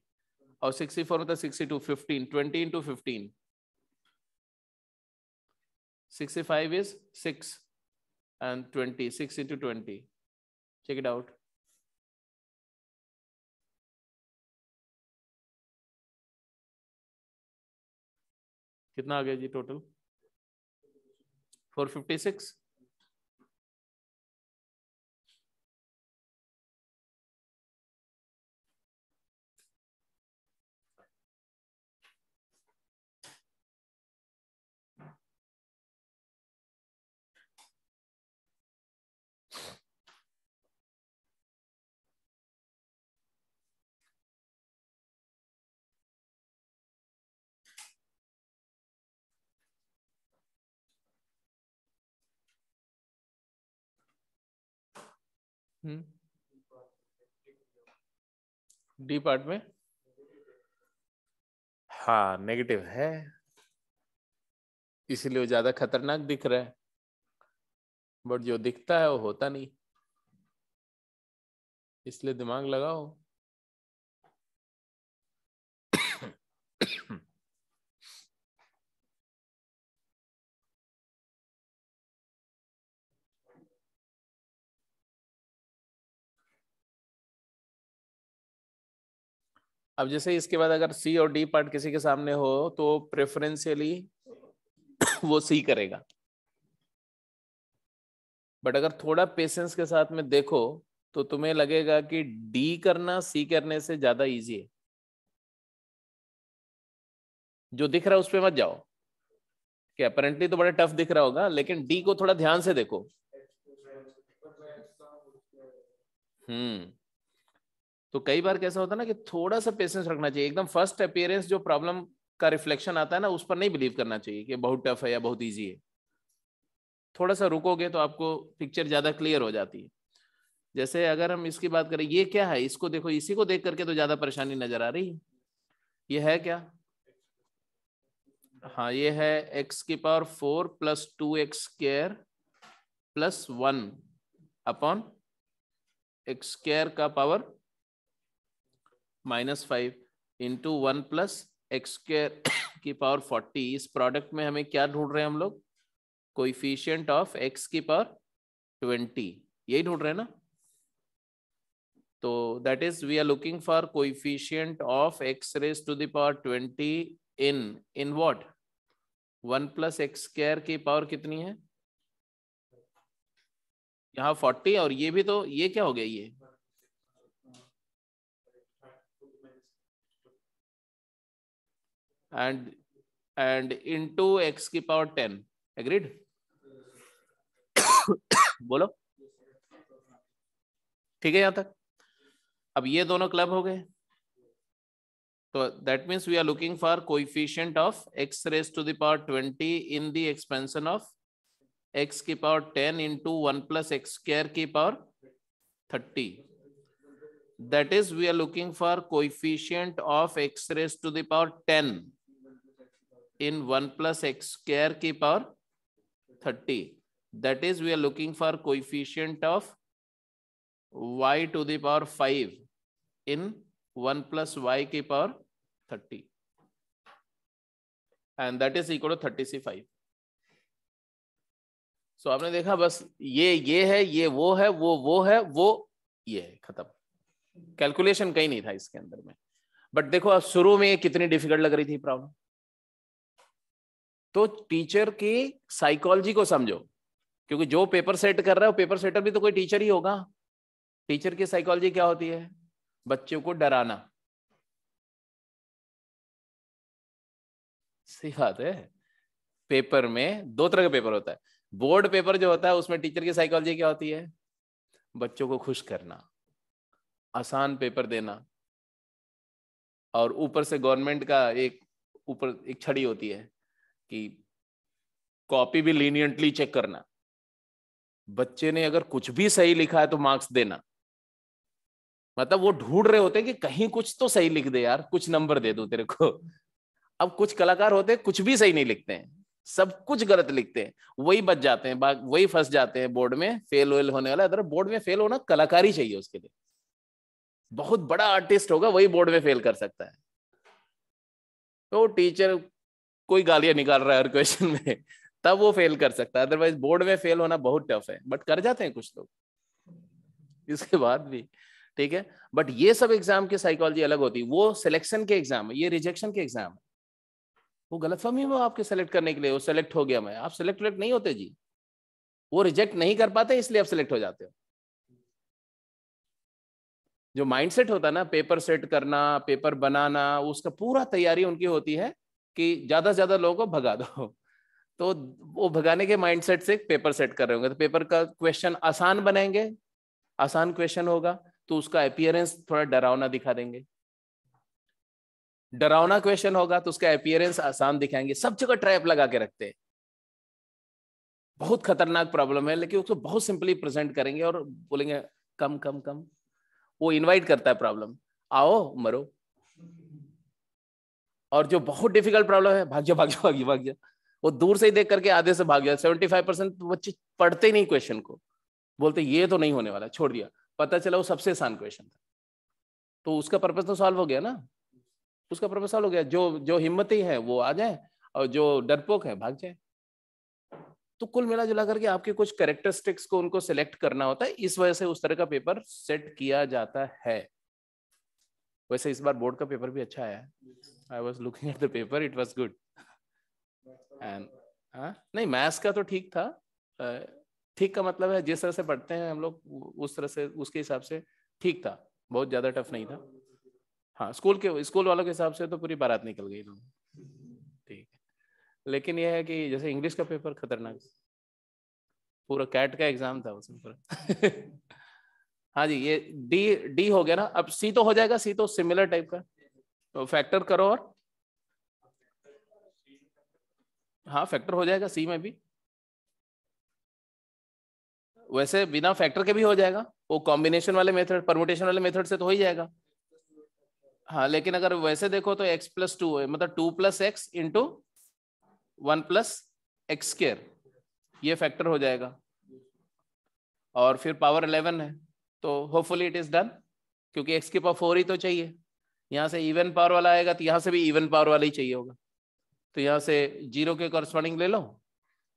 और 64 मतलब 62, 15, 20 into 15, 65 is 6 and 20, 6 into 20, check it out। कितना आ गया जी टोटल? 456। डी पार्ट में हाँ नेगेटिव है। इसलिए वो ज्यादा खतरनाक दिख रहा है, बट जो दिखता है वो होता नहीं, इसलिए दिमाग लगाओ। अब जैसे इसके बाद अगर सी और डी पार्ट किसी के सामने हो तो प्रेफरेंशियली वो सी करेगा, बट अगर थोड़ा पेशेंस के साथ में देखो तो तुम्हें लगेगा कि डी करना सी करने से ज्यादा इजी है। जो दिख रहा है उस पर मत जाओ, कि अपेरेंटली तो बड़ा टफ दिख रहा होगा, लेकिन डी को थोड़ा ध्यान से देखो। तो कई बार कैसा होता है ना कि थोड़ा सा पेशेंस रखना चाहिए। एकदम फर्स्ट अपीयरेंस जो प्रॉब्लम का रिफ्लेक्शन आता है ना, उस पर नहीं बिलीव करना चाहिए कि बहुत टफ है या बहुत इजी है। थोड़ा सा रुकोगे तो आपको पिक्चर ज्यादा क्लियर हो जाती है। जैसे अगर हम इसकी बात करें, ये क्या है, इसको देखो, इसी को देख करके तो ज्यादा परेशानी नजर आ रही है। ये है क्या? हाँ, ये है x⁴ plus 2x² plus 1 upon x² का पावर -5 इंटू 1 प्लस x² की पावर 40। इस प्रोडक्ट में हमें क्या ढूंढ रहे हैं हम लोग? कोएफिशिएंट ऑफ x⁴ 20, यही ढूंढ रहे हैं ना। तो that is we are looking for coefficient of x⁻² 20 in what? 1 plus x² की पावर कितनी है यहाँ? 40। और ये भी तो, ये क्या हो गया ये? And into x⁻10। एग्रीड? बोलो, ठीक है यहां तक? अब ये दोनों क्लब हो गए, तो that means we are looking for coefficient of x⁻20 in the expansion of x⁻10 into 1 plus x² की power 30। That is we are looking for coefficient of x⁻10 in 1 plus x² की power 30। That is we are looking for coefficient of y⁵ in 1 plus y की power 30, and that is equal to 35। So आपने देखा, बस ये है, ये वो है, वो है, वो ये है, खत्म। कैलकुलेशन कहीं नहीं था इसके अंदर में। बट देखो अब शुरू में कितनी डिफिकल्ट लग रही थी प्रॉब्लम। तो टीचर की साइकोलॉजी को समझो, क्योंकि जो पेपर सेट कर रहा है वो पेपर सेटर भी तो कोई टीचर ही होगा। टीचर की साइकोलॉजी क्या होती है? बच्चों को डराना। सही बात है। पेपर में दो तरह का पेपर होता है। बोर्ड पेपर जो होता है उसमें टीचर की साइकोलॉजी क्या होती है? बच्चों को खुश करना, आसान पेपर देना, और ऊपर से गवर्नमेंट का ऊपर एक छड़ी होती है कि कॉपी भी लीनियंटली चेक करना। बच्चे ने अगर कुछ भी सही लिखा है तो मार्क्स देना। मतलब वो ढूंढ रहे होते हैं कि कहीं कुछ तो सही लिख दे यार, कुछ नंबर दे दो तेरे को। अब कुछ कलाकार होते हैं कुछ भी सही नहीं लिखते हैं, सब कुछ गलत लिखते हैं, वही बच जाते हैं, वही फंस जाते हैं बोर्ड में, फेल वेल होने वाला। अगर बोर्ड में फेल होना कलाकारी चाहिए उसके लिए, बहुत बड़ा आर्टिस्ट होगा वही बोर्ड में फेल कर सकता है। तो टीचर कोई गालियां निकाल रहा है हर क्वेश्चन में, तब वो फेल कर सकता है, अदरवाइज बोर्ड में फेल होना बहुत टफ है। बट कर जाते हैं कुछ लोग इसके बाद भी, ठीक है। बट ये सब एग्जाम की साइकोलॉजी अलग होती है। वो सिलेक्शन के एग्जाम है, ये रिजेक्शन के एग्जाम है। वो गलतफहमी में आपके सेलेक्ट करने के लिए, वो सेलेक्ट हो गया मैं, आप सेलेक्ट नहीं होते जी, वो रिजेक्ट नहीं कर पाते इसलिए आप सेलेक्ट हो जाते हो। जो माइंडसेट होता है ना, पेपर सेट करना, पेपर बनाना, उसका पूरा तैयारी उनकी होती है कि ज्यादा से ज्यादा लोगों को भगा दो। तो वो भगाने के माइंडसेट से पेपर सेट कर रहे होंगे, तो पेपर का क्वेश्चन आसान बनाएंगे, आसान क्वेश्चन होगा तो उसका अपीयरेंस थोड़ा डरावना दिखा देंगे। डरावना क्वेश्चन होगा तो उसका अपीयरेंस आसान दिखाएंगे। सब जगह ट्रैप लगा के रखते हैं। बहुत खतरनाक प्रॉब्लम है, लेकिन उसको बहुत सिंपली प्रेजेंट करेंगे और बोलेंगे कम कम कम। वो इनवाइट करता है प्रॉब्लम, आओ मरो। और जो बहुत डिफिकल्ट प्रॉब्लम है, भाग जाओ भाग जाओ भाग जाओ भाग जाओ, वो दूर से ही देख करके आधे से भाग गया। 75% बच्चे पढ़ते ही नहीं क्वेश्चन को, बोलते ये तो नहीं होने वाला, छोड़ दिया। पता चला वो सबसे आसान क्वेश्चन था, तो उसका पर्पस तो सॉल्व हो गया ना, उसका पर्पस सॉल्व हो गया। जो जो हिम्मती है वो आ जाए और जो डरपोक है भाग जाए। तो कुल मिला जुला करके आपके कुछ कैरेक्टरिस्टिक्स को उनको सिलेक्ट करना होता है, इस वजह से उस तरह का पेपर सेट किया जाता है। वैसे इस बार बोर्ड का पेपर भी अच्छा आया है। I was looking at the paper, it was good. And नहीं, मैथ्स का तो ठीक था। ठीक का मतलब है जिस तरह से पढ़ते हैं हम लोग उस तरह से, उसके हिसाब से ठीक था, बहुत ज्यादा टफ नहीं था। हाँ, स्कूल वालों के हिसाब से तो पूरी बारात निकल गई तो ठीक है। लेकिन यह है कि जैसे इंग्लिश का पेपर खतरनाक, पूरा कैट का एग्जाम था उसमें पूरा। हाँ जी, ये डी डी हो गया ना। अब सी तो हो जाएगा, सी तो सिमिलर टाइप का, तो फैक्टर करो और हाँ फैक्टर हो जाएगा सी में भी। वैसे बिना फैक्टर के भी हो जाएगा, वो कॉम्बिनेशन वाले मेथड, परमुटेशन वाले मेथड से तो हो ही जाएगा। हाँ, लेकिन अगर वैसे देखो तो x+2 है, मतलब 2+x इंटू 1+x², ये फैक्टर हो जाएगा। और फिर पावर 11 है, तो होपफुली इट इज डन, क्योंकि x की पावर 4 ही तो चाहिए। यहाँ से इवन पावर वाला आएगा तो यहाँ से भी इवन पावर वाला ही चाहिए होगा। तो यहाँ से 0 के कॉरस्पॉन्डिंग ले लो,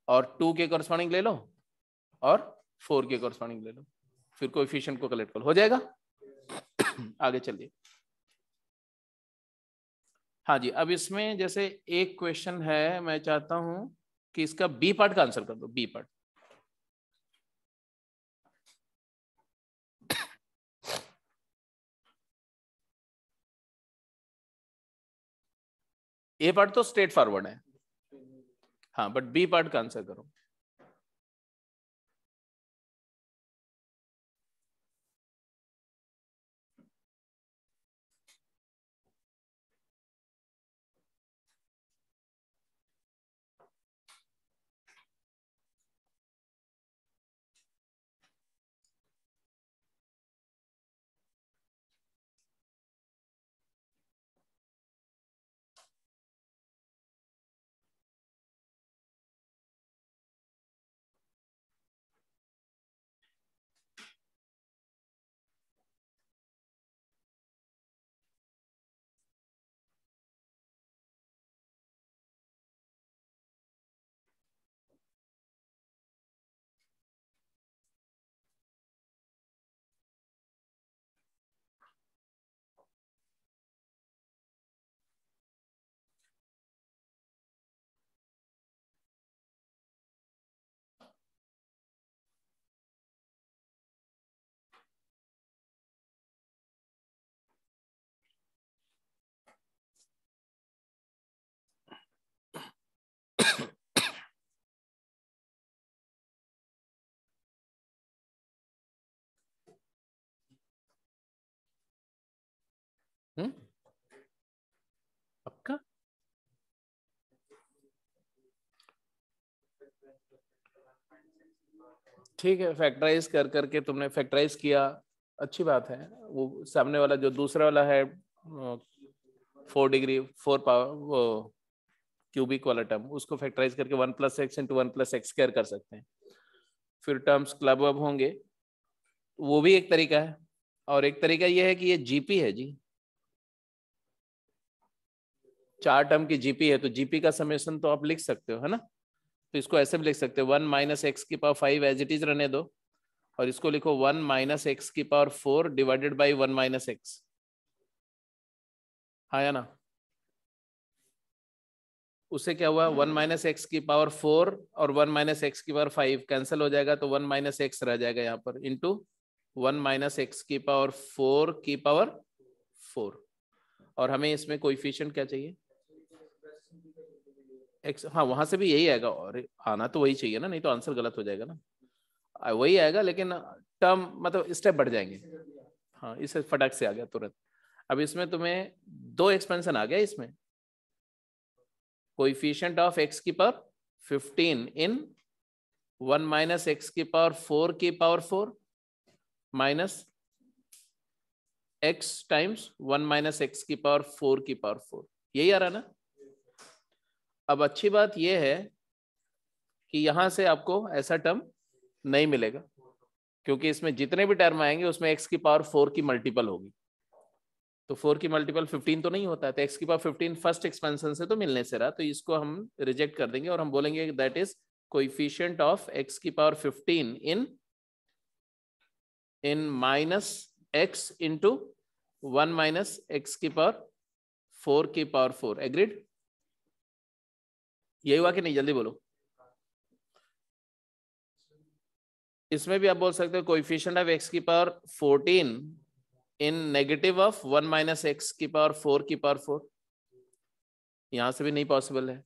और 2 के कॉरस्पॉन्डिंग ले लो, और 4 के कॉरस्पॉन्डिंग ले लो, फिर कोएफिशिएंट को कलेक्ट करो, हो जाएगा। आगे चलिए। हाँ जी, अब इसमें जैसे एक क्वेश्चन है, मैं चाहता हूं कि इसका बी पार्ट का आंसर कर दो। बी पार्ट, ए पार्ट तो स्ट्रेट फॉरवर्ड है, हाँ, बट बी पार्ट का आंसर करो। पक्का? ठीक है, फैक्टराइज कर करके तुमने फैक्टराइज किया, अच्छी बात है। वो सामने वाला जो दूसरा वाला है 4 डिग्री 4 पावर वो क्यूबिक वाला टर्म, उसको फैक्टराइज करके 1+x इंटू 1+x² कर सकते हैं, फिर टर्म्स क्लब अब होंगे, वो भी एक तरीका है। और एक तरीका ये है कि ये जीपी है जी, 4 टर्म की जीपी है, तो जीपी का समेशन तो आप लिख सकते हो, है ना। तो इसको ऐसे भी लिख सकते हो 1-x⁵ एज इट इज रहने दो, और इसको लिखो 1-x⁴ डिवाइडेड बाई 1-x। हाँ या ना। उससे क्या हुआ, 1-x⁴ और 1-x⁵ कैंसिल हो जाएगा, तो 1-x रह जाएगा यहाँ पर, इंटू 1-x⁴ और हमें इसमें कोएफिशिएंट क्या चाहिए, x। हाँ, वहां से भी यही आएगा, और आना तो वही चाहिए ना, नहीं तो आंसर गलत हो जाएगा ना। वही आएगा, लेकिन टर्म मतलब स्टेप बढ़ जाएंगे। हाँ, इसे फटाक से आ गया तुरंत। अब इसमें तुम्हें 2 एक्सपेंशन आ गया इसमें, coefficient of x⁴ 15 in 1-x⁴ minus x times 1-x⁴ यही आ रहा ना। अब अच्छी बात यह है कि यहां से आपको ऐसा टर्म नहीं मिलेगा, क्योंकि इसमें जितने भी टर्म आएंगे उसमें x की पावर 4 की मल्टीपल होगी। तो 4 की मल्टीपल 15 तो नहीं होता है, तो x की पावर 15 फर्स्ट एक्सपेंशन से तो मिलने से रहा, तो इसको हम रिजेक्ट कर देंगे और हम बोलेंगे that is coefficient of x की power 15 in minus x into 1 minus x की पावर 4 की पावर 4। एग्रीड? यही हुआ कि नहीं? जल्दी बोलो। इसमें भी आप बोल सकते हो कोएफिशिएंट ऑफ x की power 14 in negative of 1 minus x की पावर 4 की पावर 4। यहां से भी नहीं पॉसिबल है।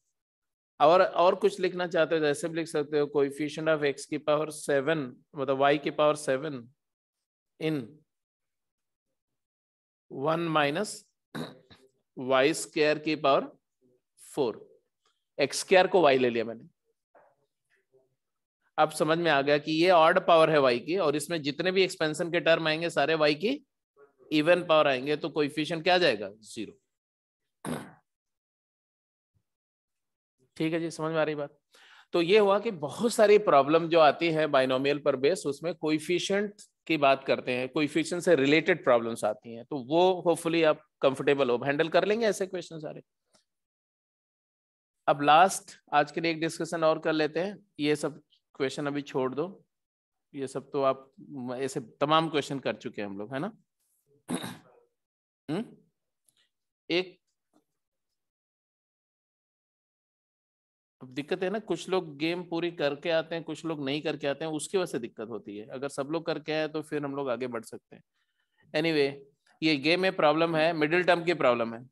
और कुछ लिखना चाहते हो जैसे भी लिख सकते हो कोएफिशिएंट ऑफ x की पावर 7 मतलब y की पावर 7 इन 1 माइनस y स्क्वायर की पावर 4। x स्क्वायर को y ले लिया मैंने। अब समझ में आ गया कि ये ऑड पावर है y की, और इसमें जितने भी एक्सपेंशन के टर्म आएंगे सारे y की इवन पावर आएंगे, तो कोएफिशिएंट क्या आ जाएगा? 0। ठीक है जी, समझ में आ रही बात? तो ये हुआ कि बहुत सारी प्रॉब्लम जो आती है बाइनोमियल पर बेस, उसमें कोएफिशिएंट की बात करते हैं, कोएफिशिएंट से रिलेटेड प्रॉब्लम्स आती हैं, तो वो होपफुली आप कंफर्टेबल हो, हैंडल कर लेंगे ऐसे क्वेश्चन सारे। अब लास्ट आज के लिए एक डिस्कशन और कर लेते हैं। ये सब क्वेश्चन अभी छोड़ दो, ये सब तो आप ऐसे तमाम क्वेश्चन कर चुके हैं हम लोग, है ना? एक अब दिक्कत है ना, कुछ लोग गेम पूरी करके आते हैं, कुछ लोग नहीं करके आते हैं, उसकी वजह से दिक्कत होती है। अगर सब लोग करके आए तो फिर हम लोग आगे बढ़ सकते हैं। एनीवे, ये गेम में प्रॉब्लम है, मिडिल टर्म की प्रॉब्लम है,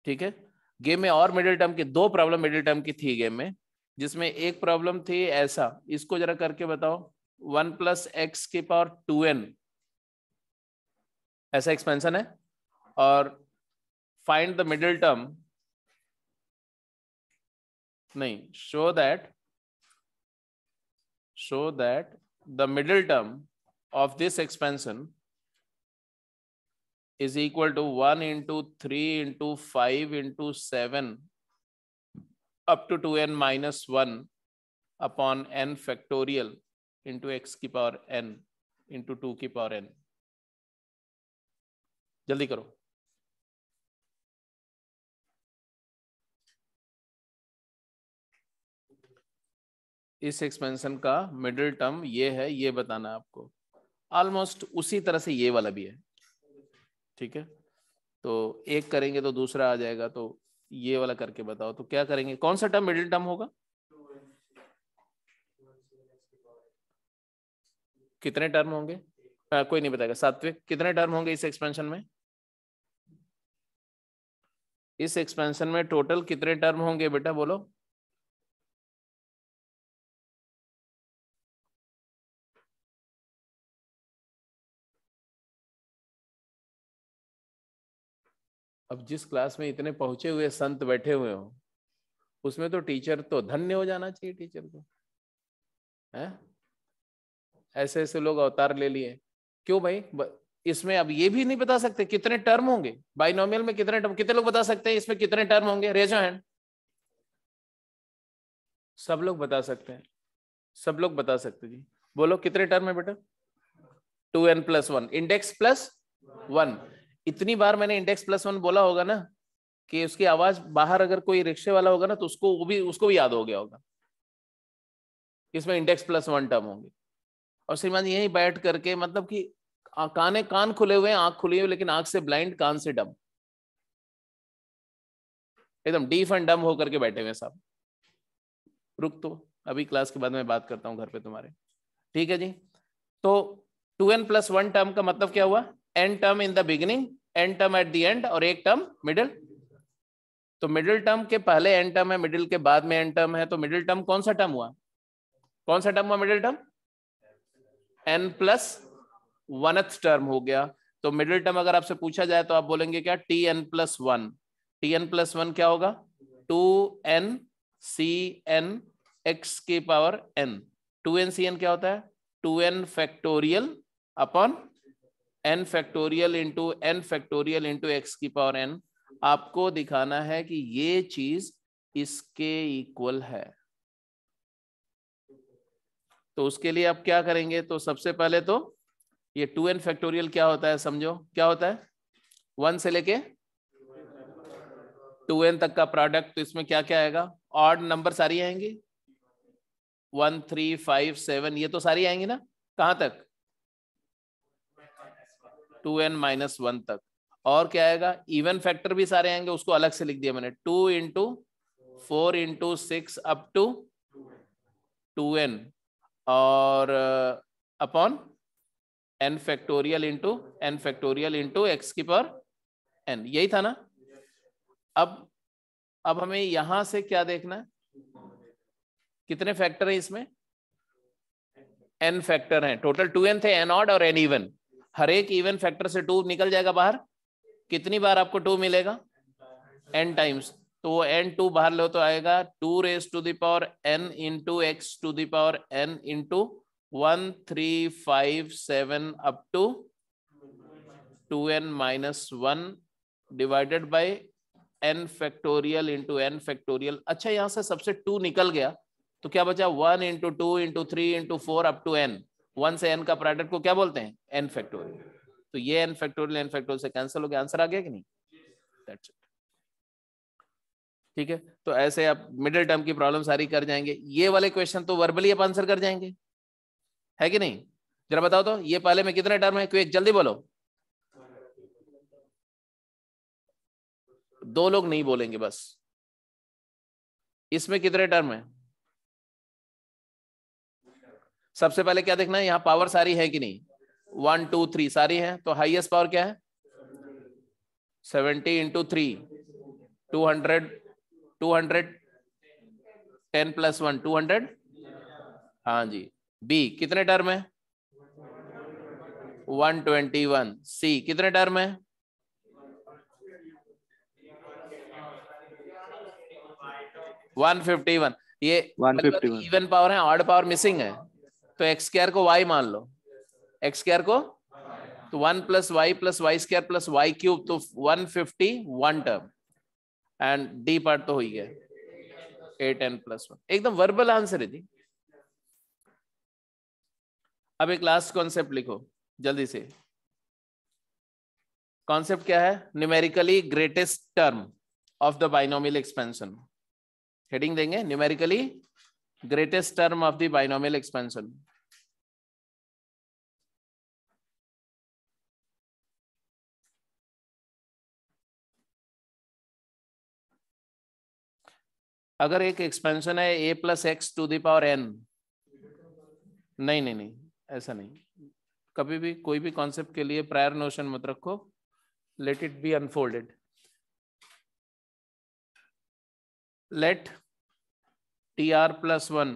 ठीक है? गेम में और मिडिल टर्म की 2 प्रॉब्लम मिडिल टर्म की थी गेम में, जिसमें एक प्रॉब्लम थी ऐसा, इसको जरा करके बताओ। 1 प्लस एक्स की पावर 2n ऐसा एक्सपेंशन है, और फाइंड द मिडिल टर्म, नहीं, show that the middle term of this expansion is equal to 1 into 3 into 5 into 7 up to 2n minus 1 upon n factorial into x की power n into 2 की power n। जल्दी करो। इस expansion का middle term ये है, ये बताना है आपको। ऑलमोस्ट उसी तरह से ये वाला भी है, ठीक है? तो एक करेंगे तो दूसरा आ जाएगा, तो ये वाला करके बताओ। तो क्या करेंगे, कौन सा टर्म मिडिल टर्म होगा? कितने टर्म होंगे? कोई नहीं बताएगा। सात्विक, कितने टर्म होंगे इस एक्सपेंशन में? इस एक्सपेंशन में टोटल कितने टर्म होंगे बेटा, बोलो। अब जिस क्लास में इतने पहुंचे हुए संत बैठे हुए हो, उसमें तो टीचर तो धन्य हो जाना चाहिए, टीचर को, है? ऐसे ऐसे लोग अवतार ले लिए क्यों भाई? इसमें अब ये भी नहीं बता सकते कितने टर्म होंगे बाइनोमियल में? कितने टर्म, कितने लोग बता सकते हैं इसमें कितने टर्म होंगे? Raise your hand. सब लोग बता सकते हैं, सब लोग बता सकते जी। बोलो कितने टर्म है बेटा? 2n plus 1 index plus 1। इतनी बार मैंने इंडेक्स प्लस 1 बोला होगा ना कि उसकी आवाज बाहर अगर कोई रिक्शे वाला होगा ना तो उसको भी याद हो गया होगा। इसमें इंडेक्स प्लस 1 टर्म होंगे, और श्रीमान यही बैठ करके मतलब कि कान खुले हुए हैं, आंख खुली हुई, लेकिन आंख से ब्लाइंड, कान से डम, एकदम डीफ एंड डम होकर के बैठे हुए साहब। रुक, तो अभी क्लास के बाद में बात करता हूँ घर पे तुम्हारे, ठीक है जी? तो 2n प्लस 1 टर्म का मतलब क्या हुआ? n term in the beginning, n term at the end, और एक टर्म मिडिल। तो मिडिल टर्म के पहले n टर्म है, मिडिल के बाद में n टर्म है, तो मिडिल टर्म कौन सा टर्म हुआ? कौन सा टर्म हुआ middle term? n plus 1th term हो गया। तो मिडिल टर्म अगर आपसे पूछा जाए तो आप बोलेंगे क्या? tn plus 1। tn प्लस 1 क्या होगा? 2n cn x की पावर n। 2n cn क्या होता है? 2n factorial upon n factorial into n factorial into x की पावर n। आपको दिखाना है कि ये चीज इसके इक्वल है। तो उसके लिए आप क्या करेंगे, तो सबसे पहले तो ये 2n फैक्टोरियल क्या होता है समझो, क्या होता है 1 से लेके 2n तक का प्रोडक्ट। तो इसमें क्या क्या आएगा, ऑड नंबर सारी आएंगी 1 3 5 7, ये तो सारी आएंगी ना, कहां तक 2n माइनस 1 तक। और क्या आएगा, इवन फैक्टर भी सारे आएंगे, उसको अलग से लिख दिया मैंने 2 into 4 into 6 up to 2n, और upon n factorial into x की पावर n, यही था ना। अब हमें यहां से क्या देखना है, कितने फैक्टर है इसमें, n फैक्टर हैं, टोटल 2n थे, n ऑड और n इवन। हर एक इवन फैक्टर से 2 निकल जाएगा बाहर, कितनी बार आपको 2 मिलेगा, n टाइम्स। तो वो n2 बाहर लो तो आएगा 2 raise to the power n into x to the power n into 1 3 5 7 up to 2n minus 1 divided by n factorial into n factorial. अच्छा, यहां से सबसे 2 निकल गया तो क्या बचा, 1 into 2 into 3 into 4 up to n। 1 से n का प्रोडक्ट को क्या बोलते हैं, n फैक्टोरियल। तो ये n फैक्टोरियल से कैंसिल हो गया, आंसर आ गया कि नहीं, दैट्स इट। ठीक है, तो ऐसे आप मिडिल टर्म की प्रॉब्लम सारी कर जाएंगे। ये वाले क्वेश्चन तो वर्बली आप आंसर कर जाएंगे, है कि नहीं। जरा बताओ तो ये पहले में कितने टर्म है, क्विक जल्दी बोलो। 2 लोग नहीं बोलेंगे बस। इसमें कितने टर्म है, सबसे पहले क्या देखना है, यहाँ पावर सारी है कि नहीं, 1 2 3 सारी है। तो हाईएस्ट पावर क्या है 70 इंटू 3 200, 200 10 प्लस 1 200, हाँ जी। बी कितने टर्म है 121। सी कितने टर्म है 151। ये 151। इवन पावर है, ऑड पावर मिसिंग है, तो एक्स स्क्वायर को वाई मान लो, एक्स स्क्वायर को, तो 1 plus y square plus y cube, तो 151 टर्म। एंड डी पार्ट तो हो ही गया 8n प्लस 1, एकदम वर्बल आंसर है जी। अब एक लास्ट कॉन्सेप्ट लिखो जल्दी से। कॉन्सेप्ट क्या है, numerically greatest term of the binomial expansion. Heading देंगे numerically greatest term of the binomial expansion. अगर एक एक्सपेंशन है a plus x to the power n, नहीं नहीं नहीं ऐसा नहीं, कभी भी कोई भी कॉन्सेप्ट के लिए प्रायर नोशन मत रखो, let it be unfolded. Let tr plus 1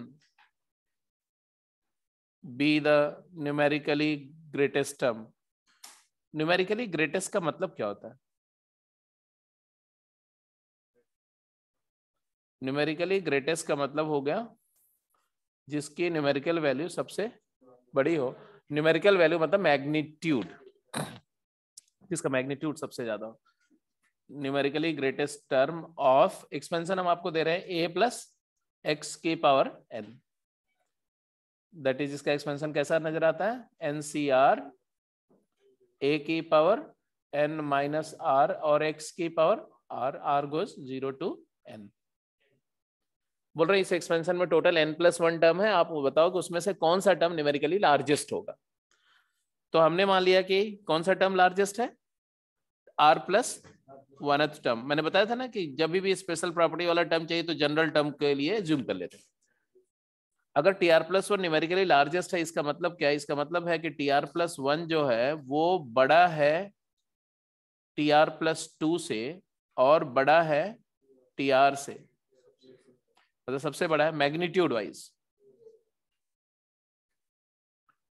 be the numerically greatest term। Numerically greatest का मतलब क्या होता है, न्यूमेरिकली ग्रेटेस्ट का मतलब हो गया जिसकी न्यूमेरिकल वैल्यू सबसे बड़ी हो। न्यूमेरिकल वैल्यू मतलब मैग्नीट्यूड, जिसका मैग्नीट्यूड सबसे ज्यादा हो। Numerically greatest term of expansion हम आपको दे रहे हैं a प्लस एक्स की पावर n, दैट इज इसका एक्सपेंशन कैसा नजर आता है, NCR a की पावर n माइनस r और x की power r goes 0 to n। बोल रहे हैं इस एक्सपेंशन में टोटल n प्लस 1 टर्म है, आप बताओ कि उसमें से कौन सा टर्म न्यूमेरिकली लार्जेस्ट होगा। तो हमने मान लिया कि कौन सा टर्म लार्जेस्ट है, r प्लस 1th टर्म। मैंने बताया था ना कि जब भी स्पेशल प्रॉपर्टी वाला टर्म चाहिए तो जनरल टर्म के लिए ज्यूम कर लेते हैं। अगर tr प्लस 1 न्यूमेरिकली लार्जेस्ट है, इसका मतलब क्या है, इसका मतलब है कि tr प्लस 1 जो है वो बड़ा है tr प्लस 2 से और बड़ा है tr से, मतलब सबसे बड़ा है मैग्नीट्यूड वाइज।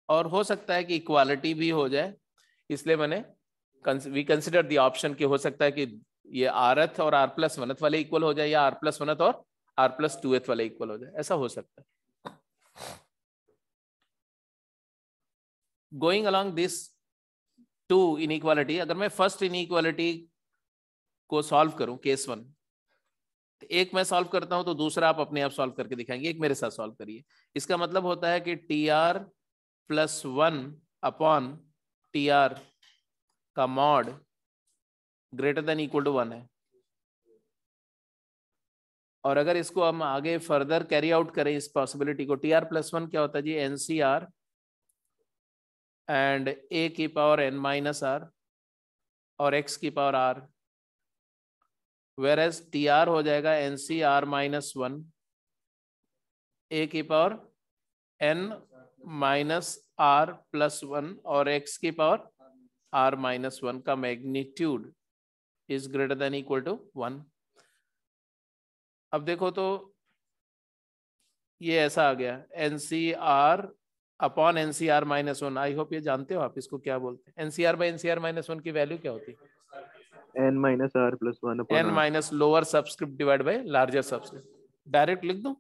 और हो सकता है कि इक्वालिटी भी हो जाए, इसलिए मैंने वी कंसिडर द ऑप्शन कि हो सकता है कि ये rth और r प्लस 1th वाले इक्वल हो जाए, या r प्लस 1th और r प्लस 2th वाले इक्वल हो जाए, ऐसा हो सकता है। Going along this two inequality, अगर मैं फर्स्ट इनइक्वालिटी को सॉल्व करूं केस 1, एक मैं सॉल्व करता हूं तो दूसरा आप अपने आप सॉल्व करके दिखाएंगे, एक मेरे साथ सॉल्व करिए। इसका मतलब होता है कि TR+1 अपॉन TR का mod greater than equal to 1 है। और अगर इसको हम आगे फर्दर कैरी आउट करें इस पॉसिबिलिटी को, TR+1 क्या होता है जी, NCR एंड A की पावर n-r और x की power r, whereas TR हो जाएगा NCR-1 A की पावर n-r+1 और x की पावर r-1 का magnitude is greater than equal to 1। अब देखो तो ये ऐसा आ गया NCR upon NCR-1। I hope ये जानते हो आप इसको क्या बोलते हैं। NCR/NCR-1 की वैल्यू क्या होती है? n-r+1 upon n r। Minus lower subscript divide by larger subscript. Direct लिख दो,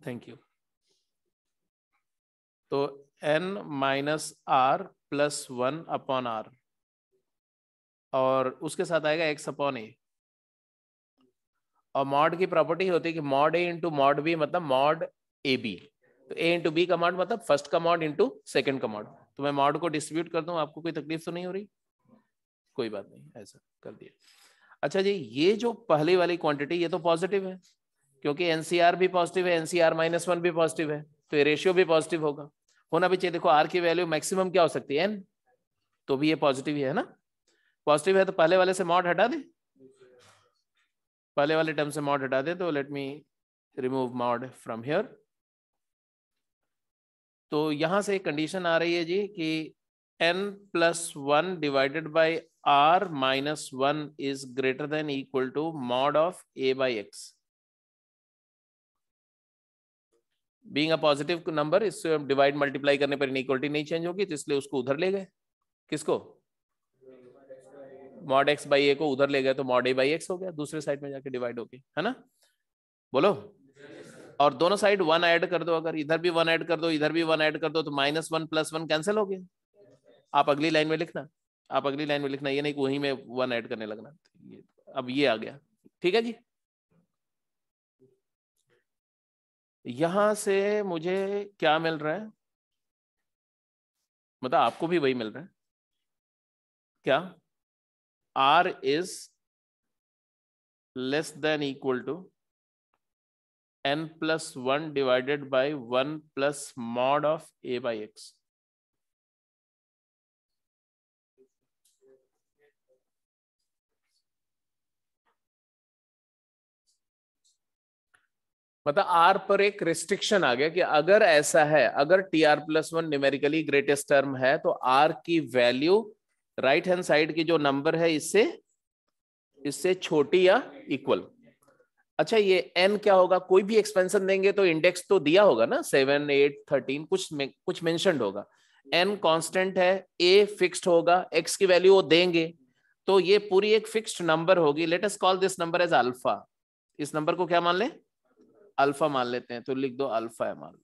थैंक यू। तो n-r+1 अपॉन r और उसके साथ आएगा x अपॉन a। और मॉड की प्रॉपर्टी होती है कि mod a into mod b मतलब मॉड ए बी। तो a इंटू बी का मॉड मतलब फर्स्ट का मॉड इंटू सेकेंड का मॉड। तो मैं मॉड को डिस्ट्रीब्यूट कर दूं, आपको कोई तकलीफ तो नहीं हो रही? कोई बात नहीं, ऐसा कर दिया। अच्छा जी, ये जो पहली वाली क्वांटिटी ये तो पॉजिटिव है, क्योंकि एनसीआर भी पॉजिटिव है, NCR-1 भी पॉजिटिव है, तो ये रेशियो भी पॉजिटिव होगा, होना भी चाहिए। देखो आर की वैल्यू मैक्सिमम क्या हो सकती है, n, तो भी ये पॉजिटिव ही है ना। पॉजिटिव है तो पहले वाले से मॉड हटा दे, पहले वाले टर्म से मॉड हटा दे। तो let me remove mod from here. तो यहां से एक कंडीशन आ रही है जी कि n+1 divided by r-1 is greater than equal to mod of a/x। Being a positive number, इससे डिवाइड मल्टीप्लाई करने पर इनइक्वालिटी नहीं चेंज होगी, तो इसलिए उसको उधर ले गए। किसको? मॉड x बाई a को उधर ले गए, तो मॉड a/x हो गया, दूसरे साइड में जाके डिवाइड होगी, है ना। बोलो। और दोनों साइड 1 ऐड कर दो, अगर इधर भी 1 ऐड कर दो इधर भी 1 ऐड कर दो, तो -1 + 1 कैंसिल हो गया। आप अगली लाइन में लिखना, आप अगली लाइन में लिखना, ये नहीं कि वहीं में 1 ऐड करने लगना। अब ये आ गया, ठीक है जी। यहां से मुझे क्या मिल रहा है, मतलब आपको भी वही मिल रहा है क्या? r is less than equal to n+1 divided by 1 plus mod of a/x। मतलब r पर एक रिस्ट्रिक्शन आ गया कि अगर ऐसा है, अगर TR+1 न्यूमेरिकली ग्रेटेस्ट टर्म है, तो r की वैल्यू राइट हैंड साइड की जो नंबर है इससे छोटी या इक्वल। अच्छा, ये n क्या होगा? कोई भी एक्सपेंशन देंगे तो इंडेक्स तो दिया होगा ना, 7, 8, 13 कुछ मेंशन्ड होगा। n कांस्टेंट है, a फिक्स्ड होगा, x की वैल्यू वो देंगे, तो ये पूरी एक फिक्स्ड नंबर होगी। Let us call this number as alpha. इस नंबर को क्या मान लें? अल्फा मान लेते हैं, तो लिख दो अल्फा है मान।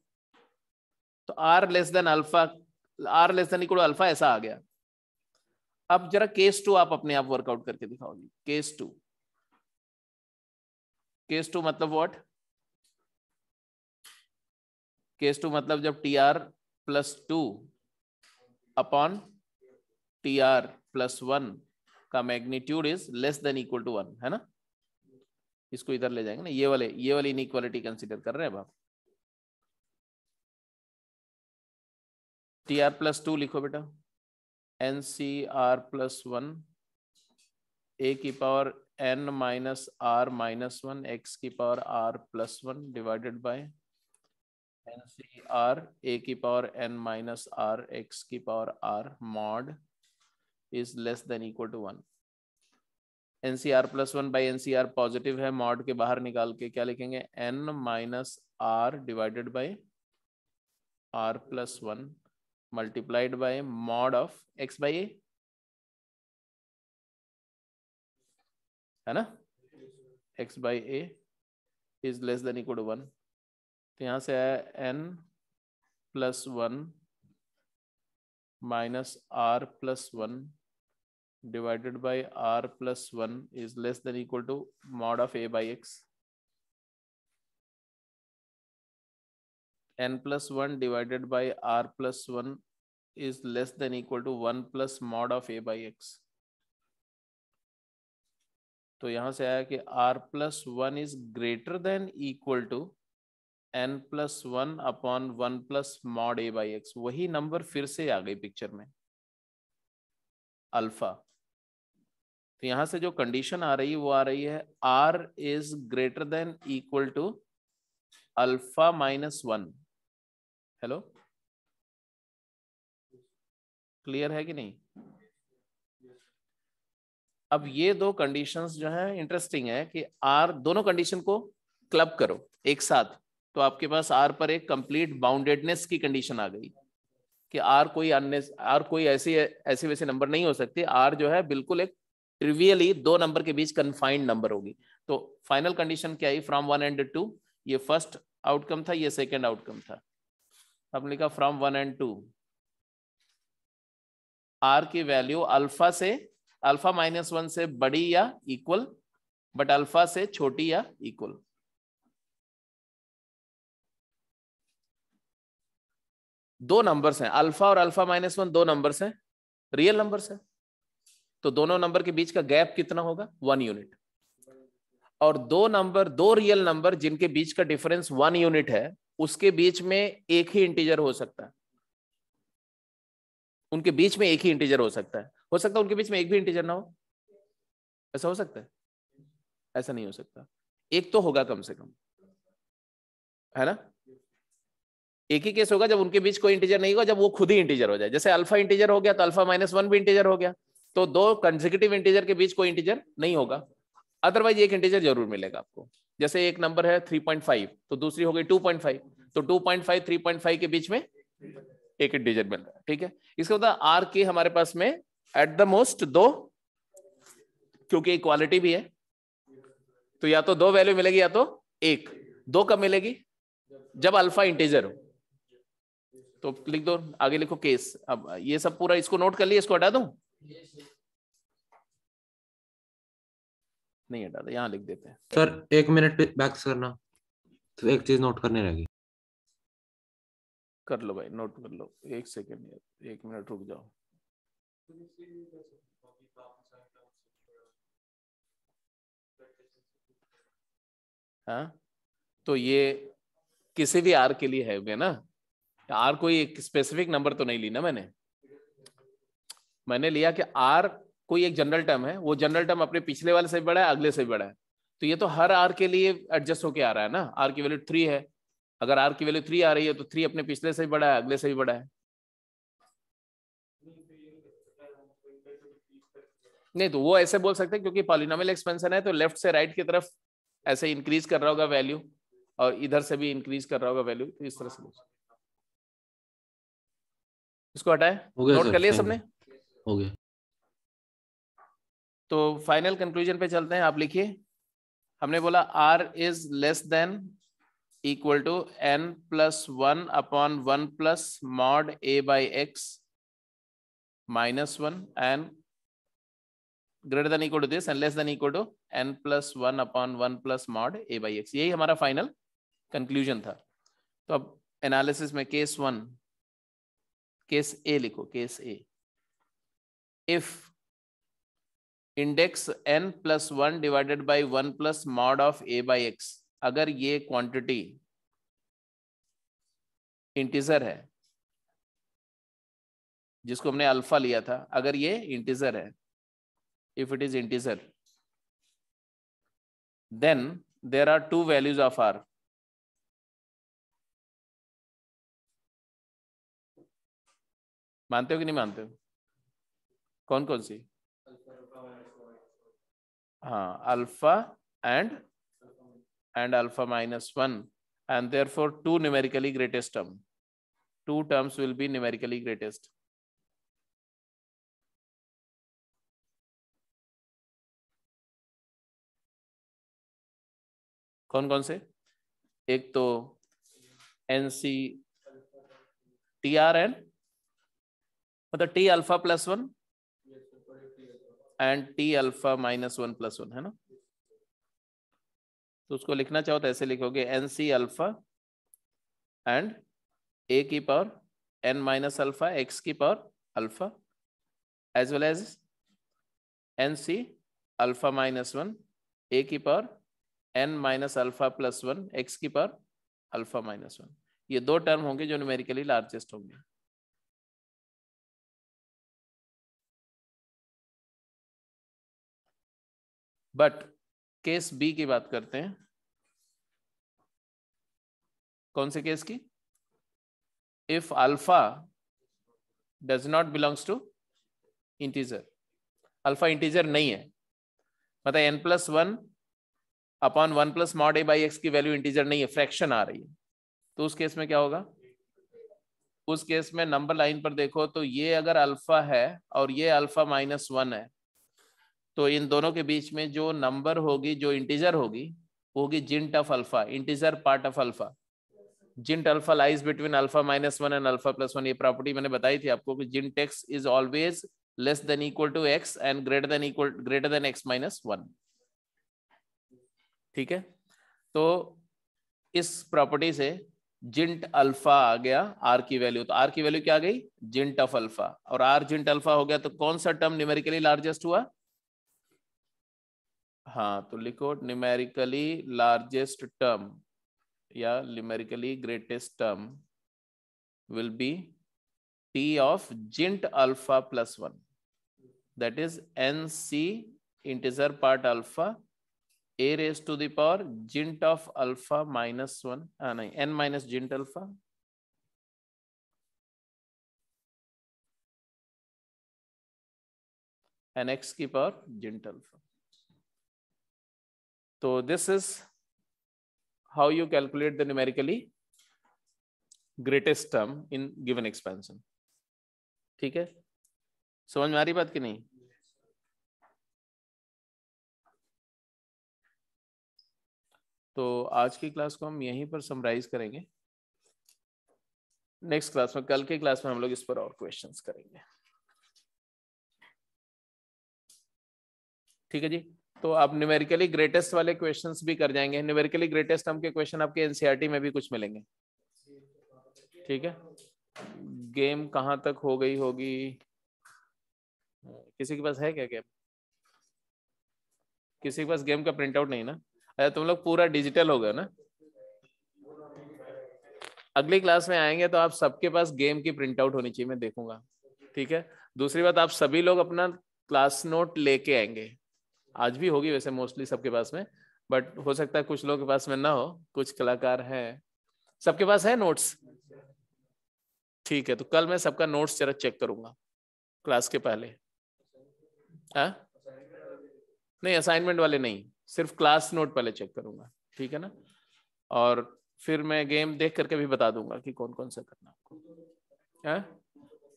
तो r less than alpha, r less than equal alpha, ऐसा आ गया। अब जरा केस 2 आप अपने आप वर्कआउट करके दिखाओ जी। केस 2, केस 2 मतलब व्हाट? केस 2 मतलब जब TR+2 अपॉन TR+1 का magnitude is less than equal to 1, है ना। इसको इधर ले जाएंगे ना, ये वाली इनइक्वालिटी कंसीडर कर रहे हैं अब आप। TR+2 लिखो बेटा, NCR+1 a की पावर n-r-1 x की power r+1 divided by NCR a की पावर n-r x की power r mod is less than equal to 1। NCR+1 by NCR positive है, मॉड के बाहर निकाल के क्या लिखेंगे? n-r divided by r+1 multiplied by mod of x by a, है ना। x by a is less than equal to 1। तो यहां से आया n+1 -r+1 divided by r plus 1 is less than equal to mod of a by x. n plus 1 divided by r plus 1 is less than equal to 1 plus mod of a by x. तो यहां से आया कि r plus 1 is greater than equal to n plus 1 upon 1 plus mod a by x. वही number फिर से आ गई picture में, अल्फा। तो यहां से जो कंडीशन आ रही है वो आ रही है r is greater than equal to alpha minus 1। Hello, clear है कि नहीं? अब ये दो कंडीशंस जो है इंटरेस्टिंग है कि आर, दोनों कंडीशन को क्लब करो एक साथ, तो आपके पास आर पर एक कंप्लीट बाउंडेडनेस की कंडीशन आ गई कि आर कोई ऐसे वैसे नंबर नहीं हो सकते। आर जो है बिल्कुल एक ट्रिवियली दो नंबर के बीच कन्फाइंड नंबर होगी। तो फाइनल कंडीशन क्या आई? फ्रॉम 1 and 2, ये फर्स्ट आउटकम था, ये सेकेंड आउटकम था। अब लिखा फ्रॉम 1 and 2 आर की वैल्यू अल्फा माइनस 1 से बड़ी या इक्वल, बट अल्फा से छोटी या इक्वल। दो नंबर्स हैं, अल्फा और अल्फा माइनस 1 दो नंबर्स हैं, रियल नंबर्स हैं। तो दोनों नंबर के बीच का गैप कितना होगा? 1 यूनिट। और दो रियल नंबर जिनके बीच का डिफरेंस 1 यूनिट है, उसके बीच में एक ही इंटीजर हो सकता है। उनके बीच में एक ही इंटीजर हो सकता है उनके बीच में एक भी इंटीजर ना हो। ऐसा हो सकता है? ऐसा नहीं हो सकता। एक तो होगा कम से कम, है ना? एक ही केस होगा जब उनके बीच कोई इंटीजर नहीं होगा, जब वो खुद ही इंटीजर हो जाए। जैसे अल्फा इंटीजर हो गया तो अल्फा माइनस 1 भी इंटीजर हो गया, तो दो कंसेक्यूटिव इंटीजर के बीच कोई इंटीजर नहीं होगा। अदरवाइज एक इंटीजर जरूर मिलेगा आपको। जैसे एक नंबर है 3.5 तो दूसरी हो गई 2.5, तो 2.5 3.5 के बीच में एक इंटीजर मिल रहा है। ठीक है, इसका मतलब आर के हमारे पास में एट द मोस्ट दो, क्योंकि इक्वालिटी भी है, तो या तो दो वैल्यू मिलेगी या तो एक। दो कब मिलेगी? जब अल्फा इंटीजर हो। तो लिख दो, आगे लिखो केस। अब ये सब पूरा इसको नोट कर लिया, इसको हटा दूं? नहीं हटा दे, यहां लिख देते हैं। सर 1 मिनट बैक करना, तो एक चीज नोट करने रहेगी। कर लो भाई, नोट कर लो। 1 सेकेंड, 1 मिनट रुक जाओ। हाँ, तो ये किसी भी आर के लिए है ना? आर कोई एक स्पेसिफिक नंबर तो नहीं ली ना मैंने लिया कि आर कोई एक जनरल टर्म है, वो जनरल टर्म अपने पिछले वाले से भी बड़ा है, अगले से भी बड़ा है। तो ये तो हर आर के लिए एडजस्ट होके आ रहा है ना। आर की वैल्यू 3 है, अगर आर की वैल्यू 3 आ रही है तो 3 अपने पिछले से भी बड़ा है, अगले से भी बड़ा है। नहीं तो वो ऐसे बोल सकते हैं क्योंकि पॉलिनोमियल एक्सपेंशन है, तो लेफ्ट से राइट की तरफ ऐसे इंक्रीज कर रहा होगा वैल्यू, और इधर से भी इंक्रीज कर रहा होगा वैल्यू, तो इस तरह से। इसको हटाए, नोट कर लिया सबने? हो गया। तो फाइनल कंक्लूजन पे चलते हैं। आप लिखिए, हमने बोला r is less than equal to n plus 1 upon 1 plus mod a by x minus 1 and greater than equal to this and less than equal to n plus 1 upon 1 plus mod a by x। यही हमारा final conclusion था। तो अब analysis में case 1, case ए लिखो। Case A, if index n plus 1 divided by 1 plus mod of a by x, अगर ये quantity integer है, जिसको हमने अल्फा लिया था, अगर ये इंटीजर है, if it is integer, then there are 2 values of r। मानते हो कि नहीं मानते हो? कौन कौन सी? हाँ, alpha and alpha minus 1, and therefore 2 numerically greatest term. 2 terms will be numerically greatest. कौन कौन से? एक तो NC TRN, मतलब T alpha plus 1 and T alpha minus 1 plus 1, है ना। तो उसको लिखना चाहो तो ऐसे लिखोगे n c alpha and a की power n minus alpha x की power alpha as well as n c alpha minus 1 a की power n minus alpha plus 1 x की पावर अल्फा माइनस 1। ये दो टर्म होंगे जो न्यूमेरिकली लार्जेस्ट होंगे। But case b की बात करते हैं। कौन से केस की? If alpha does not belongs to integer, alpha integer नहीं है, मतलब n plus 1 upon 1 plus mod a by x की वैल्यू इंटीजर नहीं है, फ्रैक्शन आ रही है, तो उस केस में क्या होगा? उस केस में नंबर लाइन पर देखो तो ये अगर अल्फा है और ये अल्फा माइनस 1 है, तो इन दोनों के बीच में जो नंबर होगी, जो इंटीजर होगी, होगी gint of alpha, integer part of alpha. Gint alpha lies between alpha minus 1 and alpha plus 1। ये प्रॉपर्टी मैंने बताई थी आपको कि gint x is always less than equal to x and greater than x minus 1। ठीक है, तो इस प्रॉपर्टी से जिंट अल्फा आ गया आर की वैल्यू, तो आर की वैल्यू क्या आ गई? जिंट ऑफ अल्फा, और आर जिंट अल्फा हो गया तो कौन सा टर्म न्यूमेरिकली लार्जेस्ट हुआ? हाँ, तो लिखो न्यूमेरिकली लार्जेस्ट टर्म या numerically greatest term will be t of gint alpha plus 1, that is nc integer part alpha a raised to the power gint of alpha minus 1 n minus gint alpha and x की power gint alpha। तो this is how you calculate the numerically greatest term in given expansion। ठीक है, समझ में आ रही बात कि नहीं? तो आज की क्लास को हम यहीं पर समराइज करेंगे। नेक्स्ट क्लास में, कल के क्लास में हम लोग इस पर और क्वेश्चंस करेंगे। ठीक है जी, तो आप न्यूमेरिकली ग्रेटेस्ट वाले क्वेश्चंस भी कर जाएंगे। न्यूमेरिकली ग्रेटेस्ट टर्म के क्वेश्चन आपके एनसीईआरटी में भी कुछ मिलेंगे। ठीक है, गेम कहाँ तक हो गई होगी? किसी के पास है क्या गेम? किसी के पास गेम का प्रिंट आउट नहीं ना? अरे तुम लोग पूरा डिजिटल हो गया ना? अगली क्लास में आएंगे तो आप सबके पास गेम की प्रिंट आउट होनी चाहिए, मैं देखूंगा। ठीक है, दूसरी बात, आप सभी लोग अपना क्लास नोट लेके आएंगे। आज भी होगी वैसे मोस्टली सबके पास में, बट हो सकता है कुछ लोगों के पास में ना हो, कुछ कलाकार हैं। सबके पास है नोट्स? ठीक है, तो कल मैं सबका नोट्स जरा चेक करूंगा क्लास के पहले। हाँ, नहीं असाइनमेंट वाले नहीं, सिर्फ क्लास नोट पहले चेक करूंगा। ठीक है ना, और फिर मैं गेम देख करके भी बता दूंगा कि कौन कौन सा करना आपको। हाँ,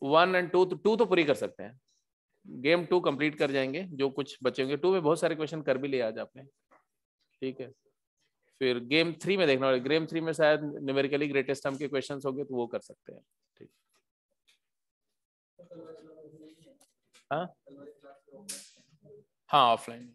1 और 2 तो पूरी कर सकते हैं, गेम 2 कंप्लीट कर जाएंगे, जो कुछ बचेंगे। 2 में बहुत सारे क्वेश्चन कर भी लिए आज आपने। ठीक है, फिर गेम 3 में देखना होगा, गेम 3 में शायद न्यूमेरिकली ग्रेटेस्ट टर्म के क्वेश्चंस होंगे तो वो कर सकते हैं। ठीक, हाँ हाँ ऑफलाइन।